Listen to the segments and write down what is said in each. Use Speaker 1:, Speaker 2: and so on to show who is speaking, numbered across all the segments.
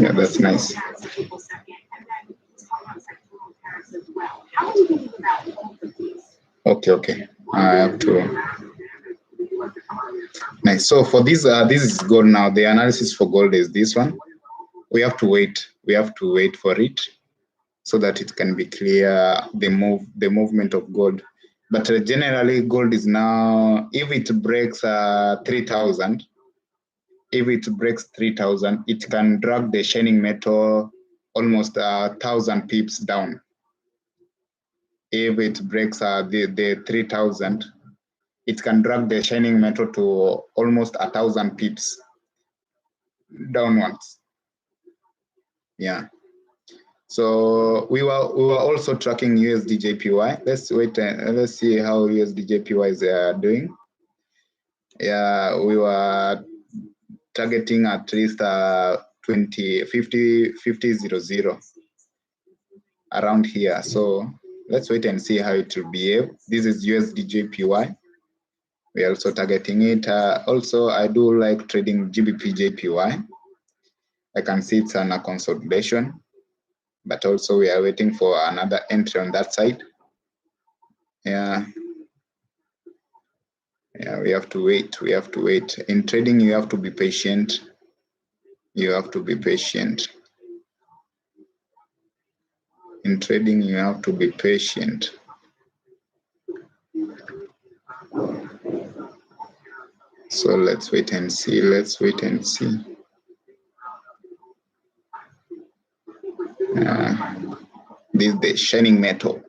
Speaker 1: Yeah, that's nice. Okay. I have to. Nice. So for this, this is gold now. The analysis for gold is this one. We have to wait. We have to wait for it so that it can be clear the movement of gold. But generally, gold is now, if it breaks 3,000, if it breaks 3,000, it can drag the shining metal almost 1,000 pips down. If it breaks the 3,000, it can drag the shining metal to almost 1,000 pips downwards. Yeah. So we were also tracking USD JPY. Let's wait and let's see how USD JPY is doing. Yeah, we were targeting at least 50.00 around here. So let's wait and see how it will behave. This is USD JPY. We are also targeting it. Also, I do like trading GBP JPY. I can see it's on a consolidation, but also we are waiting for another entry on that side. Yeah, we have to wait. We have to wait. In trading, you have to be patient. You have to be patient. In trading, you have to be patient. So let's wait and see. Let's wait and see. This is the shining metal.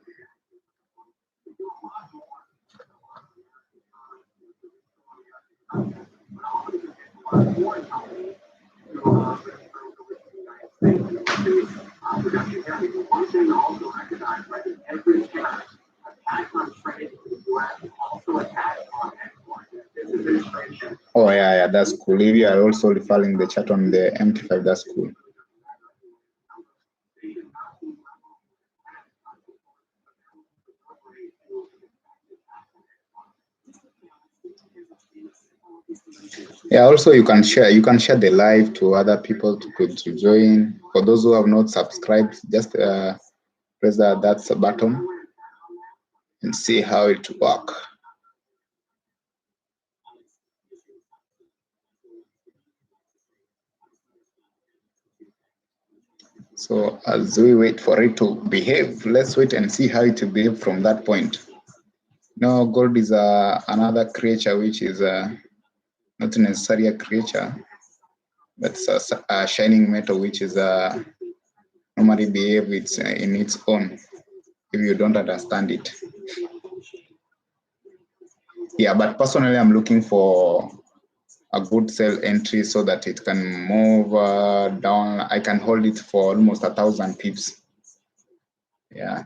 Speaker 1: Oh yeah, that's cool. If you are also referring the chart on the MT5, that's cool. Yeah, also you can share the live to other people to join. For those who have not subscribed, just press that button and see how it works. So as we wait for it to behave, let's wait and see how it will behave from that point. Now, gold is another creature which is not necessarily a creature, but it's a shining metal which is normally behave in its own if you don't understand it. Yeah, but personally, I'm looking for a good sell entry so that it can move down. I can hold it for almost 1,000 pips. Yeah.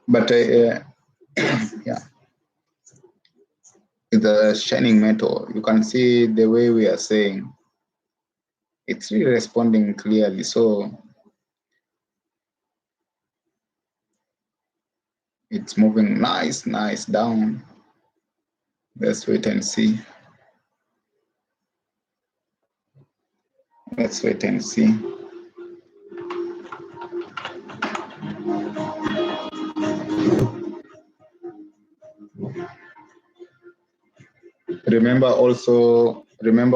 Speaker 1: But yeah, the shining metal, you can see the way we are saying, it's really responding clearly. So it's moving nice down. Let's wait and see. Let's wait and see. Remember also on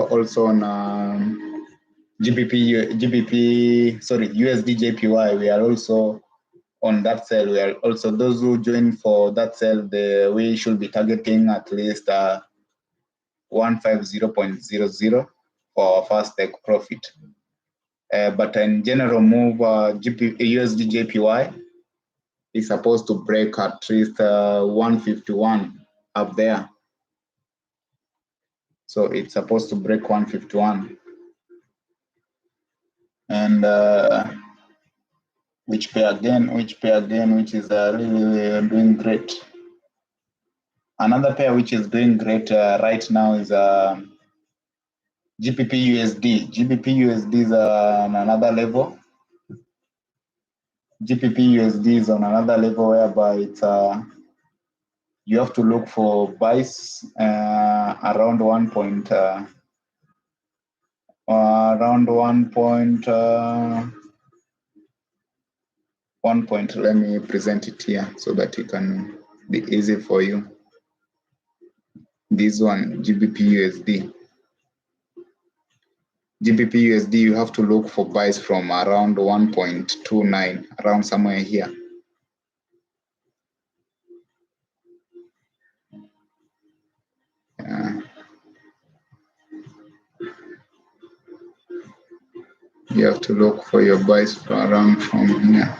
Speaker 1: USD JPY, we are also on that sell. We are also, those who join for that sell, we should be targeting at least 150.00 for our first take profit. But in general move, USD JPY is supposed to break at least 151 up there. So it's supposed to break 151. And which pair again, which is really doing great. Another pair which is doing great right now is GBP USD. GBP USD is on another level. GBP USD is on another level whereby it's you have to look for buys around one point. Let me present it here so that it can be easy for you. This one, GBP USD. GBP USD, you have to look for buys from around 1.29, around somewhere here. You have to look for your buys around from here.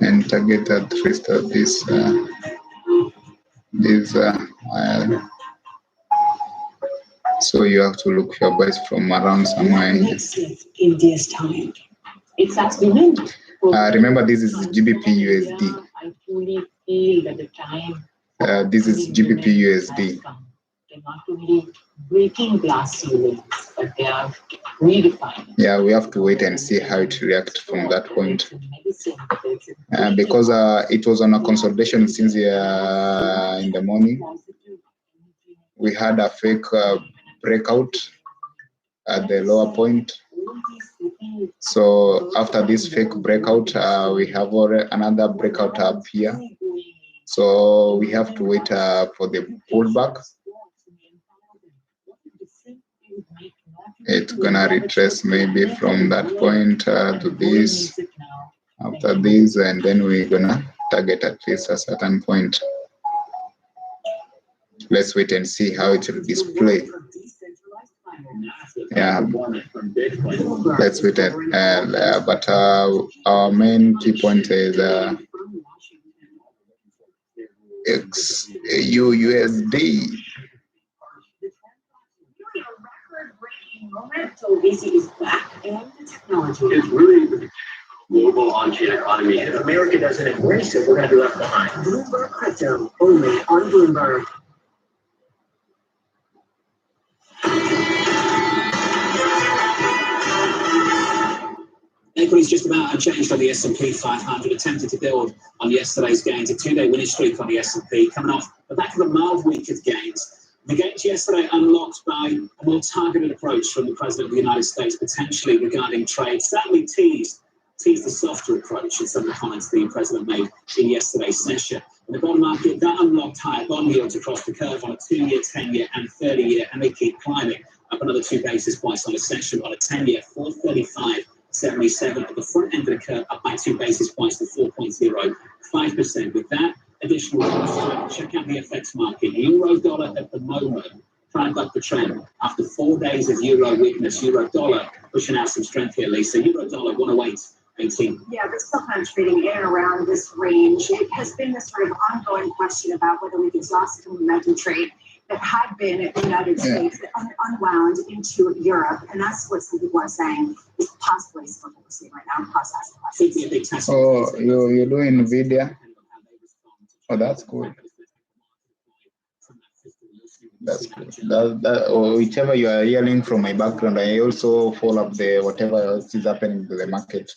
Speaker 1: And target at least this so you have to look for your buys from around somewhere here.
Speaker 2: India's time. It's as women.
Speaker 1: Remember, this is GBP USD.
Speaker 2: I truly feel that the time.
Speaker 1: This is GBP USD.
Speaker 2: They're not really breaking glass ceilings, but they are redefining.
Speaker 1: Yeah, we have to wait and see how it reacts from that point. Because it was on a consolidation since in the morning. We had a fake breakout at the lower point. So after this fake breakout, we have another breakout up here. So we have to wait for the pullback. It's gonna retrace maybe from that point to this, after this, and then we're gonna target at least a certain point. Let's wait and see how it will display. Yeah, let's wait but our main key point is XAUUSD.
Speaker 2: So basically, is back and the technology.
Speaker 3: It's really the global on-chain economy. If America doesn't embrace it, we're going to be left behind.
Speaker 2: Bloomberg Crypto, only on Bloomberg.
Speaker 4: Equities just about unchanged on the S&P 500, attempted to build on yesterday's gains. A two-day winning streak on the S&P, coming off the back of a mild week of gains. The gains yesterday unlocked by a more targeted approach from the President of the United States, potentially regarding trade. Certainly teased the softer approach in some of the comments the President made in yesterday's session. In the bond market, that unlocked higher bond yields across the curve on a 2-year, 10-year and 30-year, and they keep climbing up another 2 basis points on the session on a 10-year, 435.77 at the front end of the curve, up by 2 basis points to 4.05%. With that additional strength, check out the FX market. Euro dollar at the moment trying to buck the trend after 4 days of euro weakness. Euro dollar pushing out some strength here, Lisa. Euro dollar 108.18.
Speaker 5: Yeah, we're still kind of trading in and around this range. It has been this sort of ongoing question about whether we've exhausted the momentum trade that had been in the United States that unwound into Europe, and that's what some people are saying is possibly what we're seeing right now across asset classes.
Speaker 1: Oh, you're doing NVIDIA? Oh, that's cool. That's good. Or whichever you are hearing from my background, I also follow up the whatever else is happening to the market.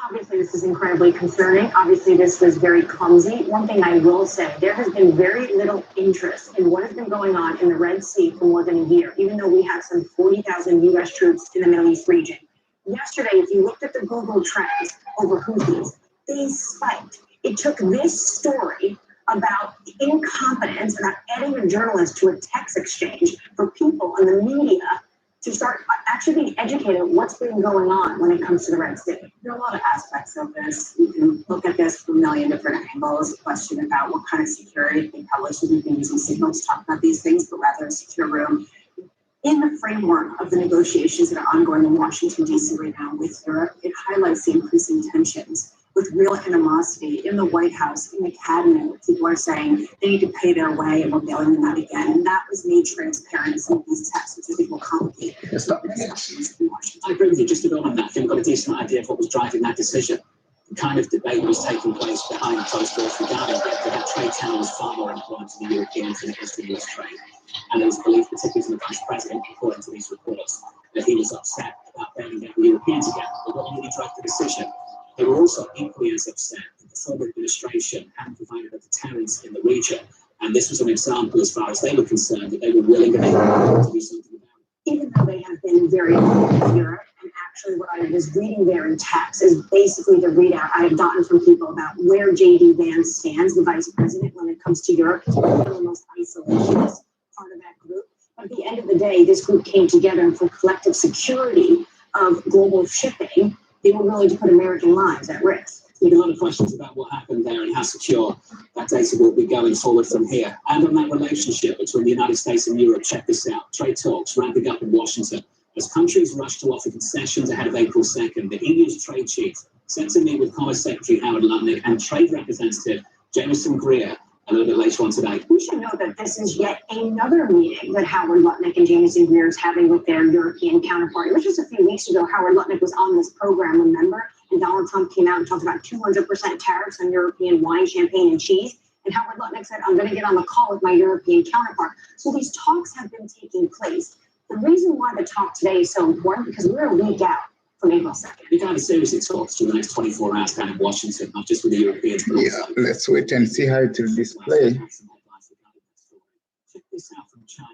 Speaker 5: Obviously, this is incredibly concerning. Obviously, this was very clumsy. One thing I will say, there has been very little interest in what has been going on in the Red Sea for more than a year, even though we have some 40,000 U.S. troops in the Middle East region. Yesterday, if you looked at the Google trends over Houthis, they spiked. It took this story about incompetence, about adding a journalist to a text exchange for people in the media to start actually being educated on what's been going on when it comes to the Red Sea. There are a lot of aspects of this. You can look at this from a million different angles. A question about what kind of security they publish. We've been using signals to talk about these things, but rather a secure room. In the framework of the negotiations that are ongoing in Washington, D.C. right now with Europe, it highlights the increasing tensions with real animosity in the White House, in the cabinet. People are saying they need to pay their way and we're bailing them out again. And that was made transparent in some of these texts, which I think will complicate the discussions in Washington.
Speaker 4: I agree with you. Just to build on that, I think we've got a decent idea of what was driving that decision. The kind of debate was taking place behind closed doors regarding that trade channel was far more important to the Europeans than it was to US trade. And there was belief, particularly from the Vice President, according to these reports, that he was upset about bailing out the Europeans again, but what really drove the decision. They were also equally as upset that the former administration hadn't provided a deterrence in the region. And this was an example, as far as they were concerned, that they were willing and able to do something about it.
Speaker 5: Even though they have been very open in Europe, and actually what I was reading there in text is basically the readout I have gotten from people about where J.D. Vance stands, the vice president, when it comes to Europe. He's one of the most isolationist part of that group. But at the end of the day, this group came together, and for collective security of global shipping, they were willing to put American lives at risk.
Speaker 4: There's a lot of questions about what happened there and how secure that data will be going forward from here. And on that relationship between the United States and Europe, check this out. Trade talks ramping up in Washington. As countries rush to offer concessions ahead of April 2nd, the EU's trade chief set to meet with Commerce Secretary Howard Lutnick and Trade Representative Jameson Greer a little bit later on today.
Speaker 5: We should know that this is yet another meeting that Howard Lutnick and Jameson Greer is having with their European counterpart. It was just a few weeks ago, Howard Lutnick was on this program, remember? And Donald Trump came out and talked about 200% tariffs on European wine, champagne, and cheese. And Howard Lutnick said, I'm going to get on the call with my European counterpart. So these talks have been taking place. The reason why the talk today is so important, because we're a week out from April 2nd.
Speaker 4: We can have a series of talks for the next 24 hours down in Washington, not just with the Europeans, but also.
Speaker 1: Let's wait and see how it will display.
Speaker 4: Check this out from China.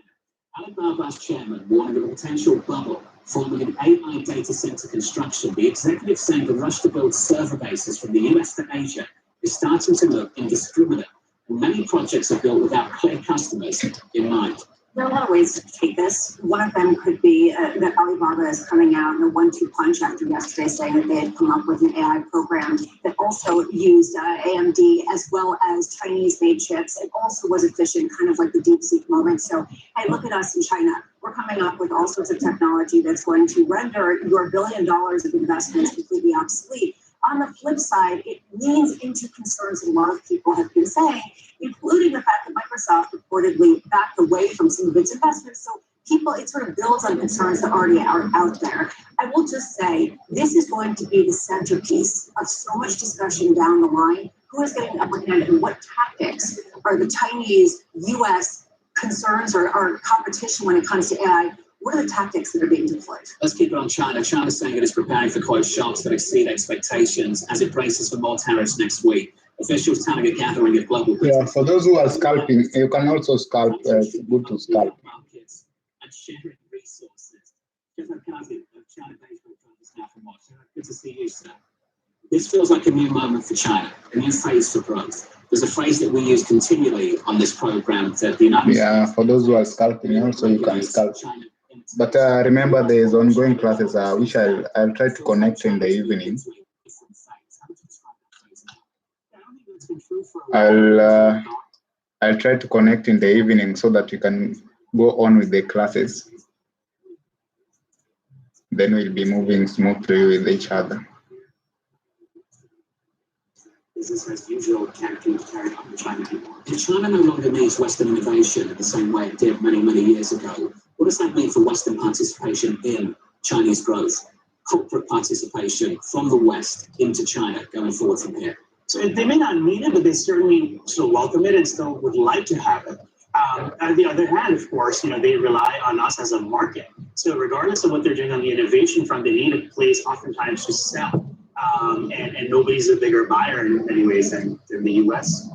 Speaker 4: Alibaba's chairman warning of a potential bubble forming an AI data center construction. The executive saying the rush to build server bases from the US to Asia is starting to look indiscriminate. And many projects are built without clear customers in mind.
Speaker 5: There are a lot of ways to take this. One of them could be that Alibaba is coming out in a 1-2 punch after yesterday saying that they had come up with an AI program that also used AMD as well as Chinese-made chips. It also was efficient, kind of like the DeepSeek moment. So, hey, look at us in China. We're coming up with all sorts of technology that's going to render your $1 billion of investments completely obsolete. On the flip side, it leans into concerns a lot of people have been saying, including the fact that Microsoft reportedly backed away from some of its investments. So people, it sort of builds on concerns that already are out there. I will just say, this is going to be the centerpiece of so much discussion down the line. Who is getting the upper hand and what tactics are the Chinese, US concerns or competition when it comes to AI? What are the tactics that are being deployed?
Speaker 4: Let's keep it on China. China's saying it is preparing for quote shocks that exceed expectations as it braces for more tariffs next week. Officials telling a gathering of global.
Speaker 1: Yeah, for those who are scalping, you can also scalp. It's good to scalp.
Speaker 4: Markets and sharing resources. Different kinds of China-based companies now from Washington. Good to see you, sir. This feels like a new moment for China, a new phase for growth. There's a phrase that we use continually on this program that the United States.
Speaker 1: Yeah, for those who are scalping, also you can scalp. But remember, there's ongoing classes which I'll try to connect in the evening. I'll try to connect in the evening so that we can go on with the classes. Then we'll be moving smoothly with each other.
Speaker 4: Business as usual can't be carried on in China anymore. And China no longer needs Western innovation in the same way it did many, many years ago. What does that mean for Western participation in Chinese growth? Corporate participation from the West into China going forward from here?
Speaker 6: So they may not need it, but they certainly still welcome it and still would like to have it. On the other hand, of course, they rely on us as a market. So regardless of what they're doing on the innovation front, they need a place oftentimes to sell. And nobody's a bigger buyer in many ways than the U.S.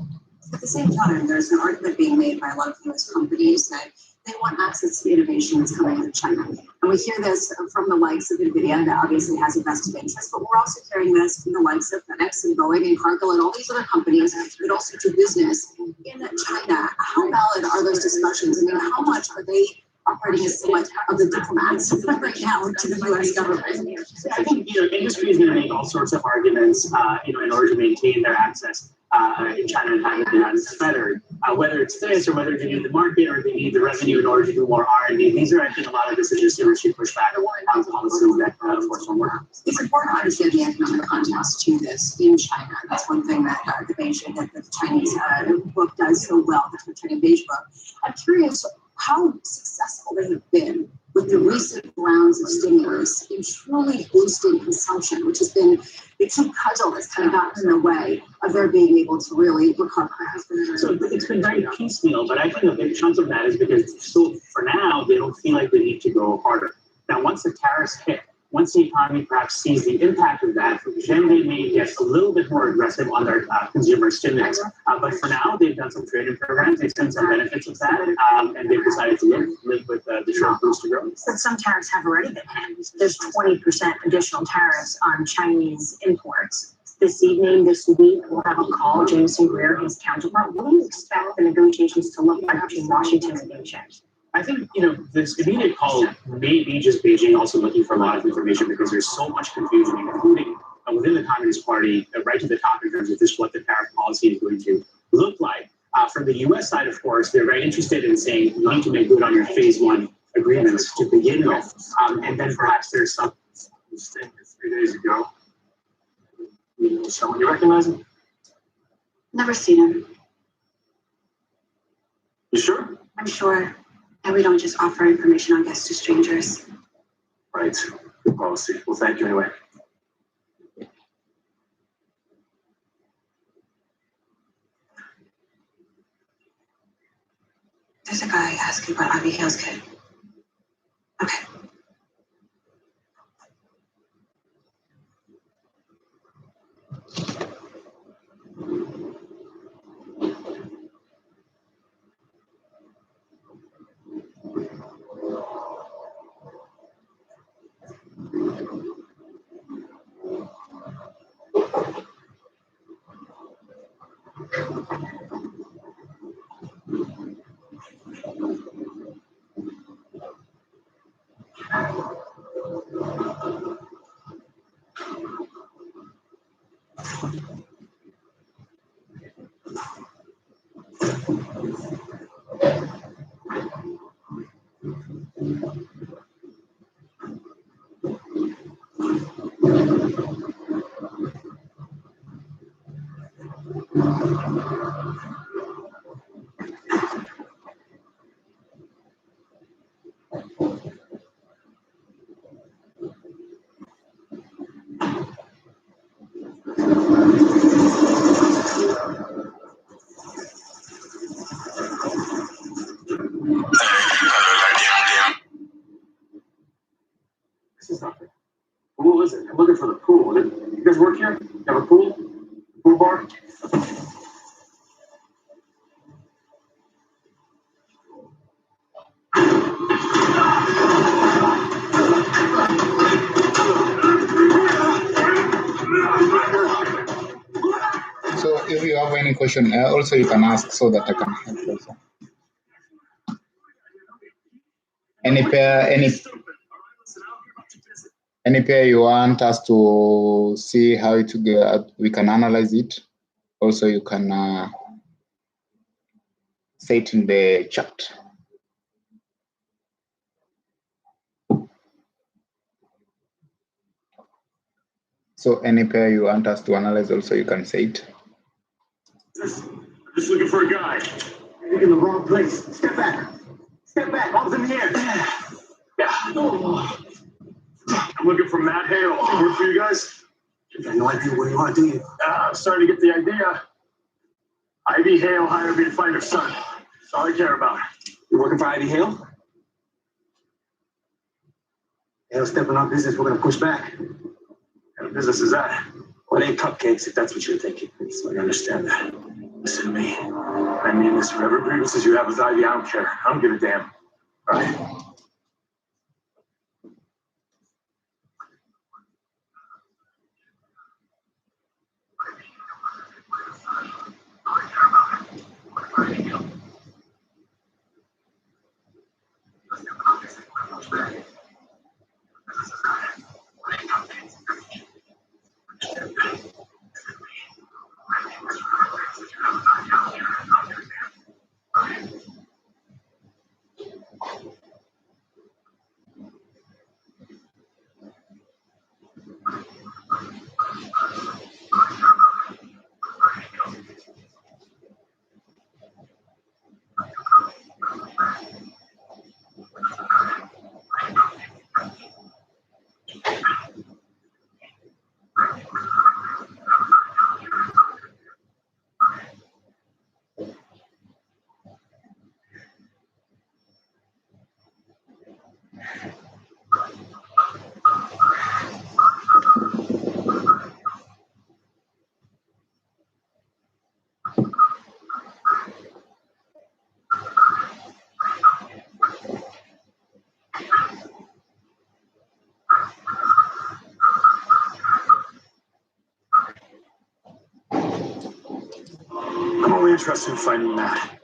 Speaker 5: At the same time, there's an argument being made by a lot of U.S. companies that they want access to the innovation that's coming out of China. And we hear this from the likes of NVIDIA that obviously has a vested interest, but we're also hearing this from the likes of FedEx and Boeing and Cargill and all these other companies that also do business in China. How valid are those discussions? I mean, how much are they operating as somewhat of the diplomats right now to the U.S. government?
Speaker 6: I think industry is going to make all sorts of arguments, in order to maintain their access in China and have it be unfettered. Whether it's this or whether they need the market or they need the revenue in order to do more R&D. These are, I think, a lot of decisions that should push back on policies that, of course, will work.
Speaker 5: It's important to understand the economic context to this in China. That's one thing that the Beijing, that the Chinese book does so well, the China Beige book. I'm curious how successful they have been with the recent rounds of stimulus, it truly boosted consumption, which has been the true cudgel that's kind of gotten in the way of their being able to really recover.
Speaker 6: So it's been very piecemeal, but I think a big chunk of that is because so for now, they don't feel like they need to go harder. Now, once the tariffs hit, once the economy perhaps sees the impact of that, then they may get a little bit more aggressive on their consumer stimulus. But for now, they've done some trading programs, they've seen some benefits of that, and they've decided to live with the short boost to growth.
Speaker 5: But some tariffs have already been hit. There's 20% additional tariffs on Chinese imports. This evening, this week, we'll have a call. Jameson Greer, his counterpart. What do you expect the negotiations to look like between Washington and Beijing?
Speaker 6: I think, this immediate call may be just Beijing also looking for a lot of information because there's so much confusion, including within the Communist Party, right to the top in terms of just what the tariff policy is going to look like. From the U.S. side, of course, they're very interested in saying you need to make good on your phase one agreements to begin with. And then perhaps there's some thing 3 days ago. Someone you recognize him?
Speaker 5: Never seen him.
Speaker 6: You sure?
Speaker 5: I'm sure. And we don't just offer information on guests to strangers.
Speaker 6: Right. Good policy. Well, thank you anyway.
Speaker 5: There's a guy asking about Ivy Hill's kid. Okay.
Speaker 6: This is not the pool, is it? I'm looking for the pool. You guys work here? You have a pool? Pool bar?
Speaker 1: So if you have any question, also you can ask so that I can help also. Any pair you want us to see how it we can analyze it. Also, you can say it in the chat. So any pair you want us to analyze, also you can say it.
Speaker 3: Just looking for a guy.
Speaker 6: You're in the wrong place. Step back. Step back. Arms in the air.
Speaker 3: Yeah. I'm looking for Matt Hale. Work for you guys?
Speaker 6: I got no idea what you want to do.
Speaker 3: I'm starting to get the idea. Ivy Hale hired me to find her son. That's all I care about.
Speaker 6: You working for Ivy Hale? Hale stepping on business, we're going to push back.
Speaker 3: What kind of business is that?
Speaker 6: Well, it ain't cupcakes if that's what you're thinking.
Speaker 3: So I understand that. Listen to me. I mean this. Whatever grievances you have with Ivy, I don't care. I don't give a damn. All right? interest in fighting that.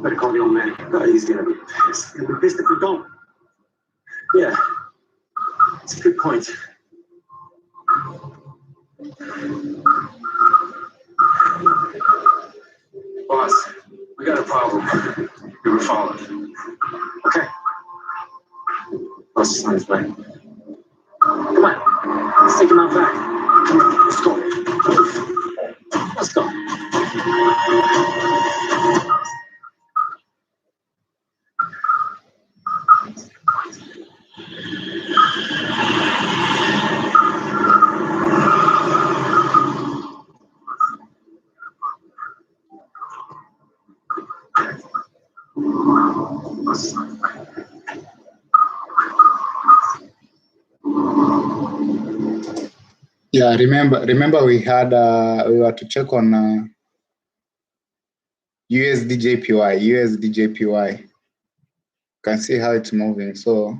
Speaker 3: Better call the old man. He's gonna be pissed. He'll be pissed if we don't. Yeah, it's a good point. Boss, we got a problem. We were followed. Okay. Boss is on his way. Come on, let's take him out back. Come on, let's go. Let's go.
Speaker 1: Yeah, remember we had we were to check on USD JPY. You can see how it's moving. So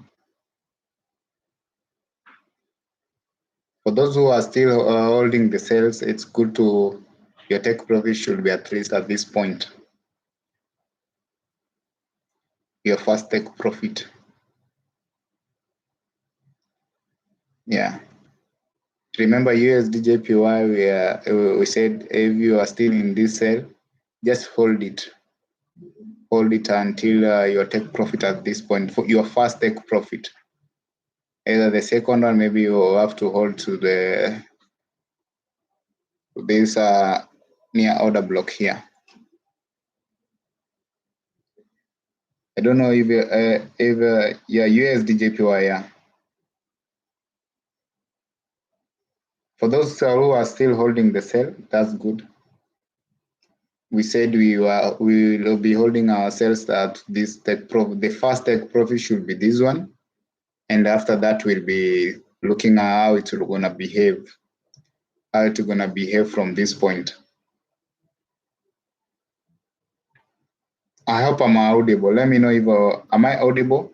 Speaker 1: for those who are still holding the sales, it's good to, your take profit should be at least at this point. Your first take profit. Yeah. Remember USD JPY, we said if you are still in this sale, just hold it. Hold it until your take profit at this point, for your first take profit. Either the second one, maybe you have to hold to this near order block here. I don't know if yeah, USD JPY, yeah. For those who are still holding the sell, that's good. We said we will be holding our sales at this take profit. The first take profit should be this one, and after that we'll be looking at how it's gonna behave. How it's gonna behave from this point. I hope I'm audible. Let me know if am I audible?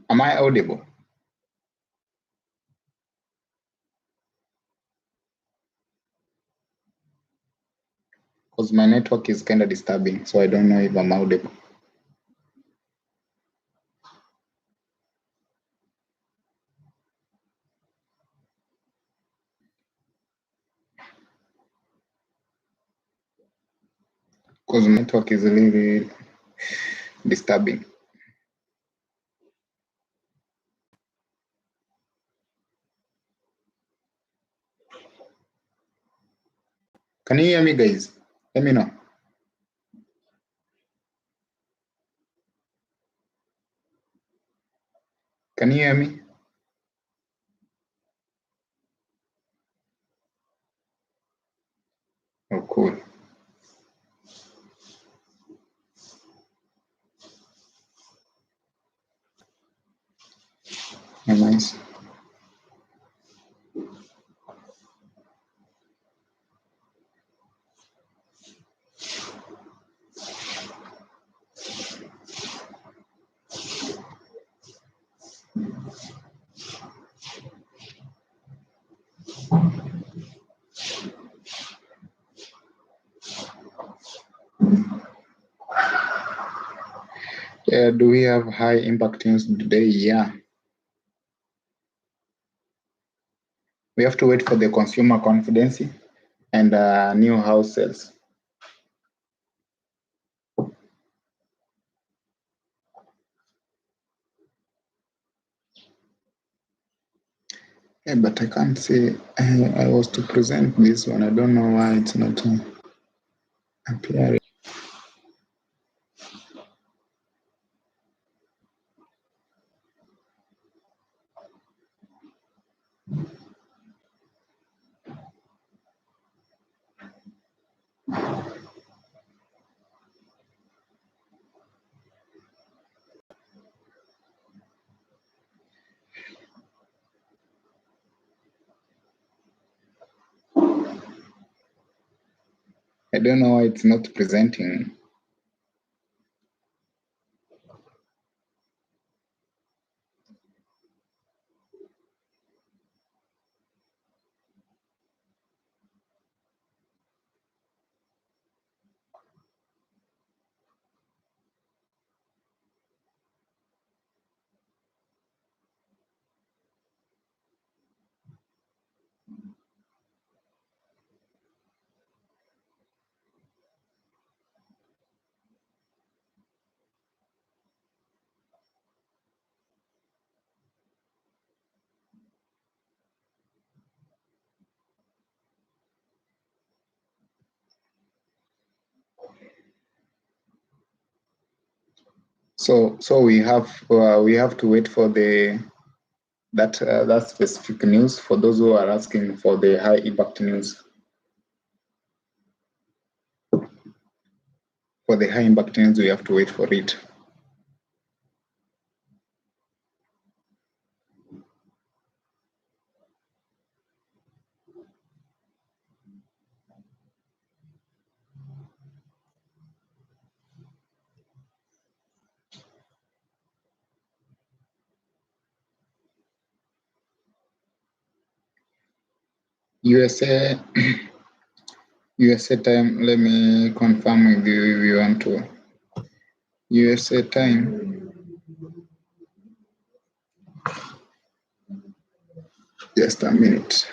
Speaker 1: Am I audible? Because my network is kind of disturbing, so I don't know if I'm audible. Because my network is really disturbing. Can you hear me, guys? Let me know. Can you hear me? Oh, cool. Oh, nice. Do we have high impact news today? Yeah. We have to wait for the consumer confidence and new house sales. Yeah, but I can't see. I was to present this one. I don't know why it's not appearing. I don't know why it's not presenting. So we have to wait for that specific news for those who are asking for the high impact news. For the high impact news, we have to wait for it. USA USA time, let me confirm with you if you want to. USA time. Just a minute.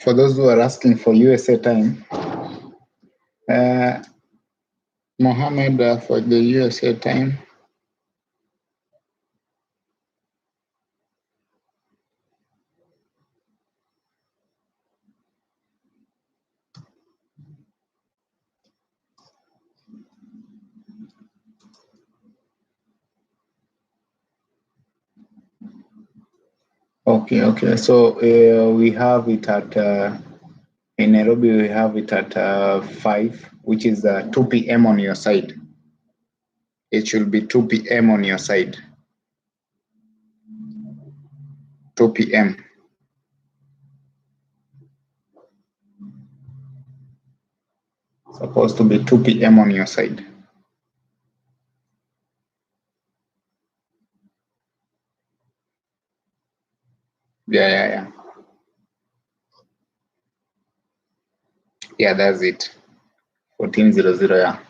Speaker 1: For those who are asking for USA time, Mohammed, for the USA time, okay. So we have it at in Nairobi. We have it at 5, which is 2 p.m. on your side. It should be 2 p.m. on your side. 2 p.m. Supposed to be 2 p.m. on your side. Yeah. Yeah, that's it. 1400, yeah.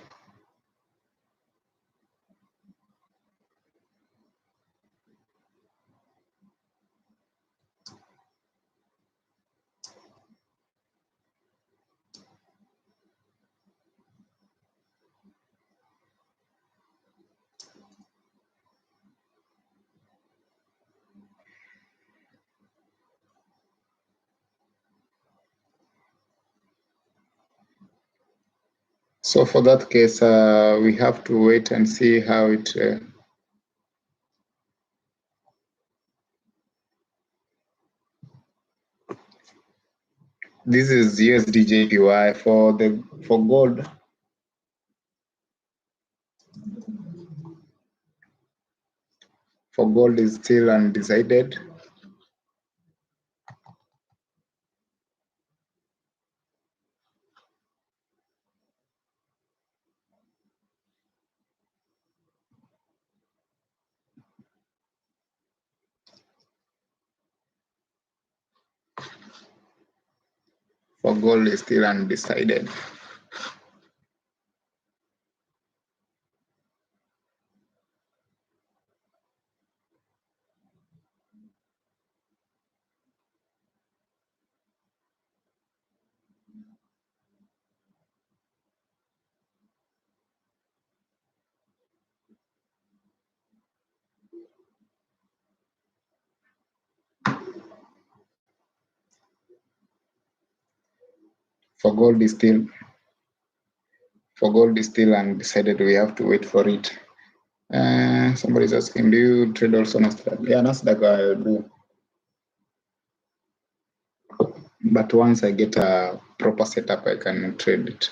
Speaker 1: So for that case, we have to wait and see how it. This is USD JPY for gold. For gold is still undecided. For gold is still undecided. For gold is still undecided. We have to wait for it. Somebody's asking, do you trade also Nasdaq? Yeah, Nasdaq I do. But once I get a proper setup, I can trade it.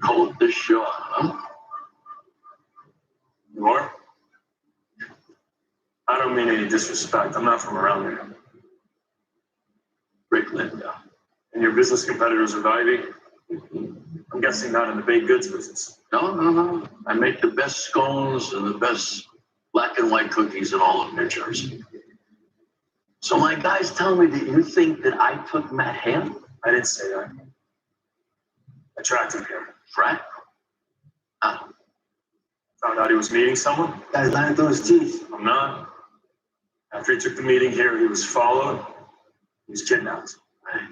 Speaker 3: Hold the shot, huh? You are? I don't mean any disrespect. I'm not from around here. Rick Linda. And your business competitors are diving? I'm guessing not in the baked goods business. No. I make the best scones and the best black and white cookies in all of New Jersey. So my guys tell me that you think that I took Matt Hale? I didn't say that. I tracked him here. Track? Oh. Found out he was meeting someone? Guy's lying through his teeth. I'm not. After he took the meeting here, he was followed. He was kidnapped. Right?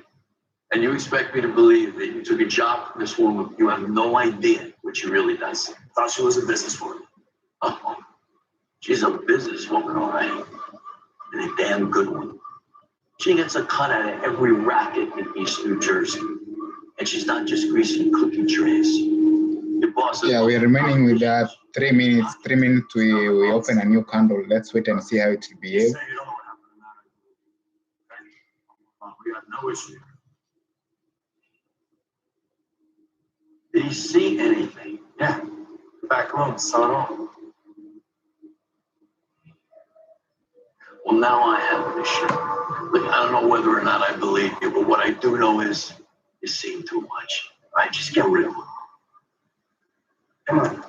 Speaker 3: And you expect me to believe that you took a job from this woman? You have no idea what she really does. Thought she was a businesswoman. Oh, she's a businesswoman, all right. And a damn good one. She gets a cut out of every racket in East New Jersey. And she's not just greasing cookie trays. Your boss.
Speaker 1: Yeah, we are remaining with that 3 minutes. 3 minutes, we open a new candle. Let's wait and see how it will behave.
Speaker 3: We got no issue. Did he see anything? Yeah. Back room, saw it all. Well, now I have an issue. Look, I don't know whether or not I believe you, but what I do know is you've seen too much. All right, just get rid of him. Come on.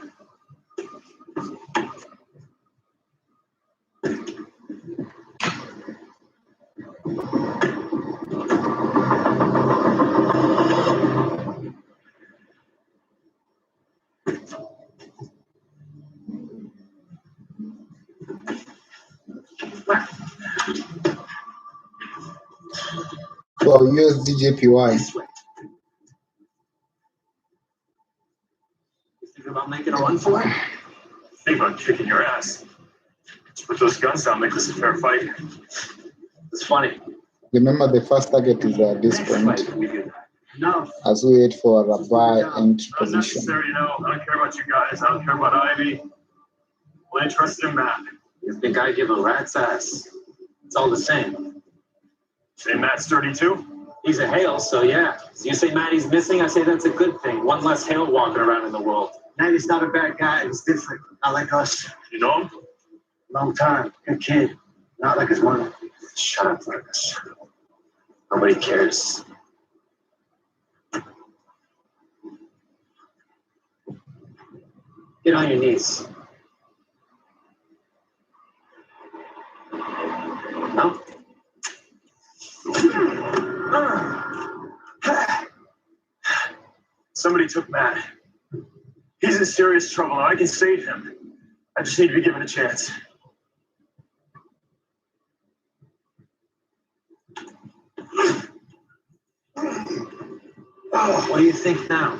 Speaker 1: For USD JPY.
Speaker 3: You think about making a run for it? Think about kicking your ass. Just put those guns down, make this a fair fight. It's funny.
Speaker 1: Remember, the first target is at this point.
Speaker 3: No.
Speaker 1: As we wait for a buy entry position.
Speaker 3: Unnecessary, you know. I don't care about you guys. I don't care about Ivy. I'm interested in Matt. You think I give a rat's ass? It's all the same. Say Matt's 32? He's a Hale, so yeah. So you say Matty's missing, I say that's a good thing. One less Hale walking around in the world. Matty's not a bad guy. He's different. Not like us. You know him? Long time. Good kid. Not like his mother. Shut up, Fergus. Nobody cares. Get on your knees. No? Somebody took Matt. He's in serious trouble, and I can save him. I just need to be given a chance.
Speaker 7: Oh, what do you think now?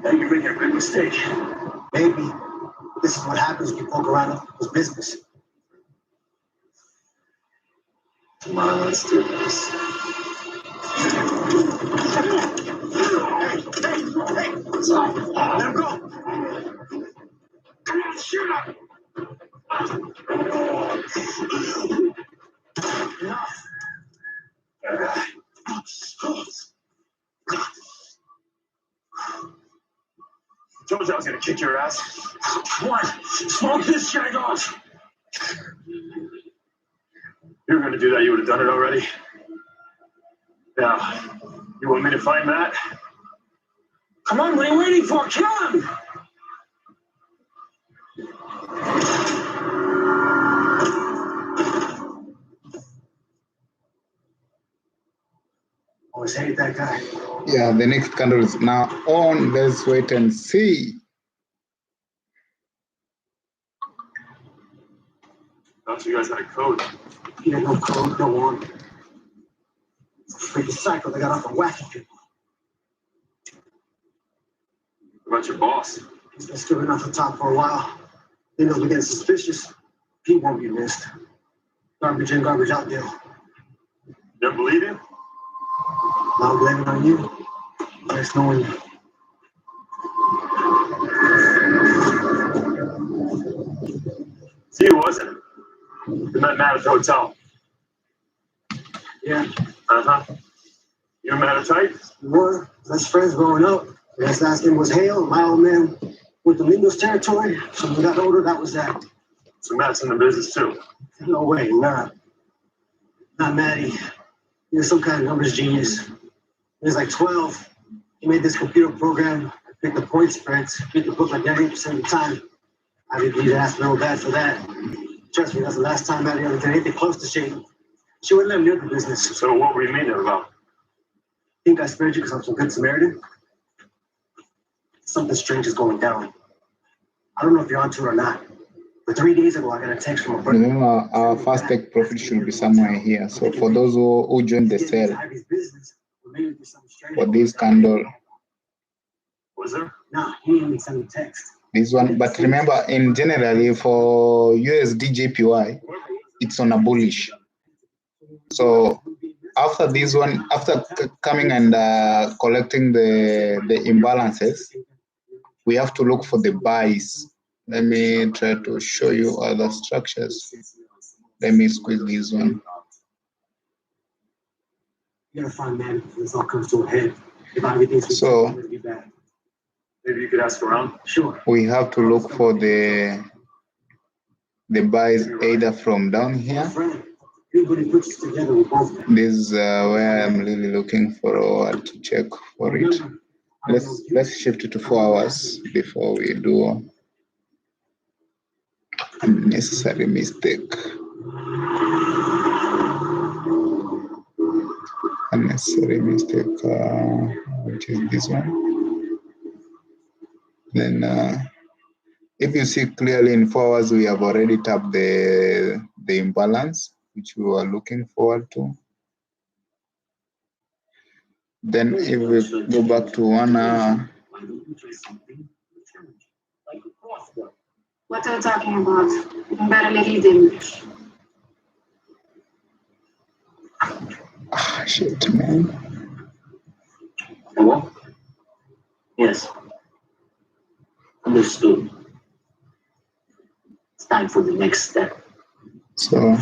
Speaker 3: Now you're making a big mistake.
Speaker 7: Maybe. This is what happens when you poke around other people's business.
Speaker 3: Come on, let's do this.
Speaker 7: Let him go! Come on, shoot him!
Speaker 3: I told you I was gonna kick your ass.
Speaker 7: What? Smoke this guy off!
Speaker 3: You were gonna do that, you would have done it already. Now, you want me to find Matt?
Speaker 7: Come on, what are you waiting for? Kill him! Always hate that guy.
Speaker 1: Yeah, the next candle is now on. Let's wait and see.
Speaker 3: Thought you guys had a code.
Speaker 7: He had no code, no one. It's a freaking cycle. They got off the whacking people.
Speaker 3: What about your boss?
Speaker 7: He's been skipping off the top for a while. They know we're getting suspicious. He won't be missed. Garbage in, garbage out deal.
Speaker 3: You don't believe him?
Speaker 7: Now I'm blaming on you. Nice knowing you.
Speaker 3: See, who wasn't it? We met Matt at the hotel.
Speaker 7: Yeah,
Speaker 3: Uh-huh. You and Matt are tight?
Speaker 7: we were best friends growing up. His last name was Hale. My old man went to Lingo's territory. So when we got older, that was that.
Speaker 3: So Matt's in the business too.
Speaker 7: No way, not Matty. He was some kind of numbers genius. He was like 12. He made this computer program, picked the point spreads, beat the book like 98% of the time. I didn't need to ask real bad for that. Trust me, that's the last time Matty ever did anything close to Shane. She wouldn't let him near the business.
Speaker 3: So what were you meaning about?
Speaker 7: Think I spared you because I'm some good Samaritan? Something strange is going down. I don't know if you're onto it or not. But 3 days ago, I got a text from a friend.
Speaker 1: Remember, our first take profit should be somewhere here. So for those who joined the sale for this candle,
Speaker 3: Was there?
Speaker 7: Nah, he didn't even send me text.
Speaker 1: this one. But remember, in generally for USD JPY, it's on a bullish. So after this one, after coming and collecting the imbalances, we have to look for the buys. Let me try to show you other structures. Let me squeeze this one.
Speaker 7: You gotta find man before this all comes to a head. If everything's
Speaker 1: So
Speaker 7: be bad.
Speaker 3: Maybe you could ask around.
Speaker 7: Sure.
Speaker 1: we have to look for the buys either from down here.
Speaker 7: Friend, everybody puts us together with both.
Speaker 1: This is where I'm really looking forward to check for it. Let's shift it to 4 hours before we do unnecessary mistake. Unnecessary mistake, which is this one. Then if you see clearly in 4 hours, we have already tapped the imbalance, which we were looking forward to. Then if we go back to 1 hour,
Speaker 5: What are you talking about? You can barely read English.
Speaker 1: ah, shit, man.
Speaker 8: Hello? Yes. Understood. It's time for the next step.
Speaker 1: So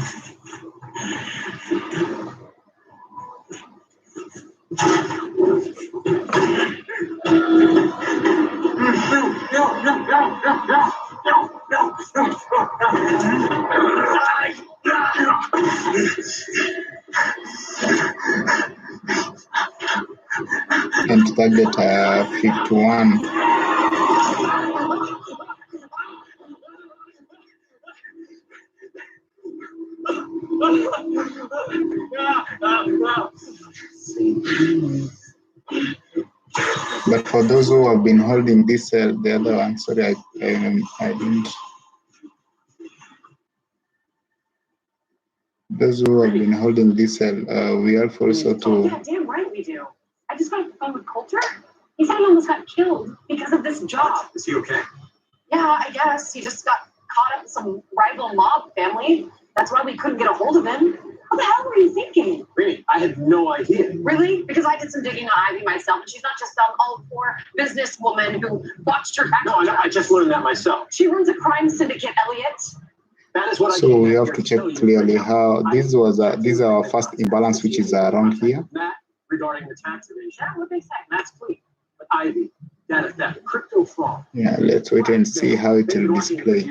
Speaker 1: and target 51. But for those who have been holding this the other one, sorry, I didn't. Those who have been holding this we have also to.
Speaker 5: Yeah, damn right we do. I just got off the phone with Coulter. He said he almost got killed because of this job.
Speaker 6: Is he okay?
Speaker 5: Yeah, I guess. He just got caught up with some rival mob family. That's why we couldn't get a hold of him. What the hell were you thinking?
Speaker 6: Really? I had no idea.
Speaker 5: Really? Because I did some digging on Ivy myself, and she's not just some poor businesswoman who botched her tax return.
Speaker 6: No, I just learned that myself.
Speaker 5: She runs a crime syndicate, Elliot.
Speaker 6: That is what
Speaker 1: So we have to check clearly how this is our first imbalance, which is around here.
Speaker 6: Matt, regarding the tax evasion.
Speaker 5: Yeah, what they say.
Speaker 6: Matt's clean. But Ivy, data theft, crypto fraud.
Speaker 1: Yeah, let's wait and see how it will display.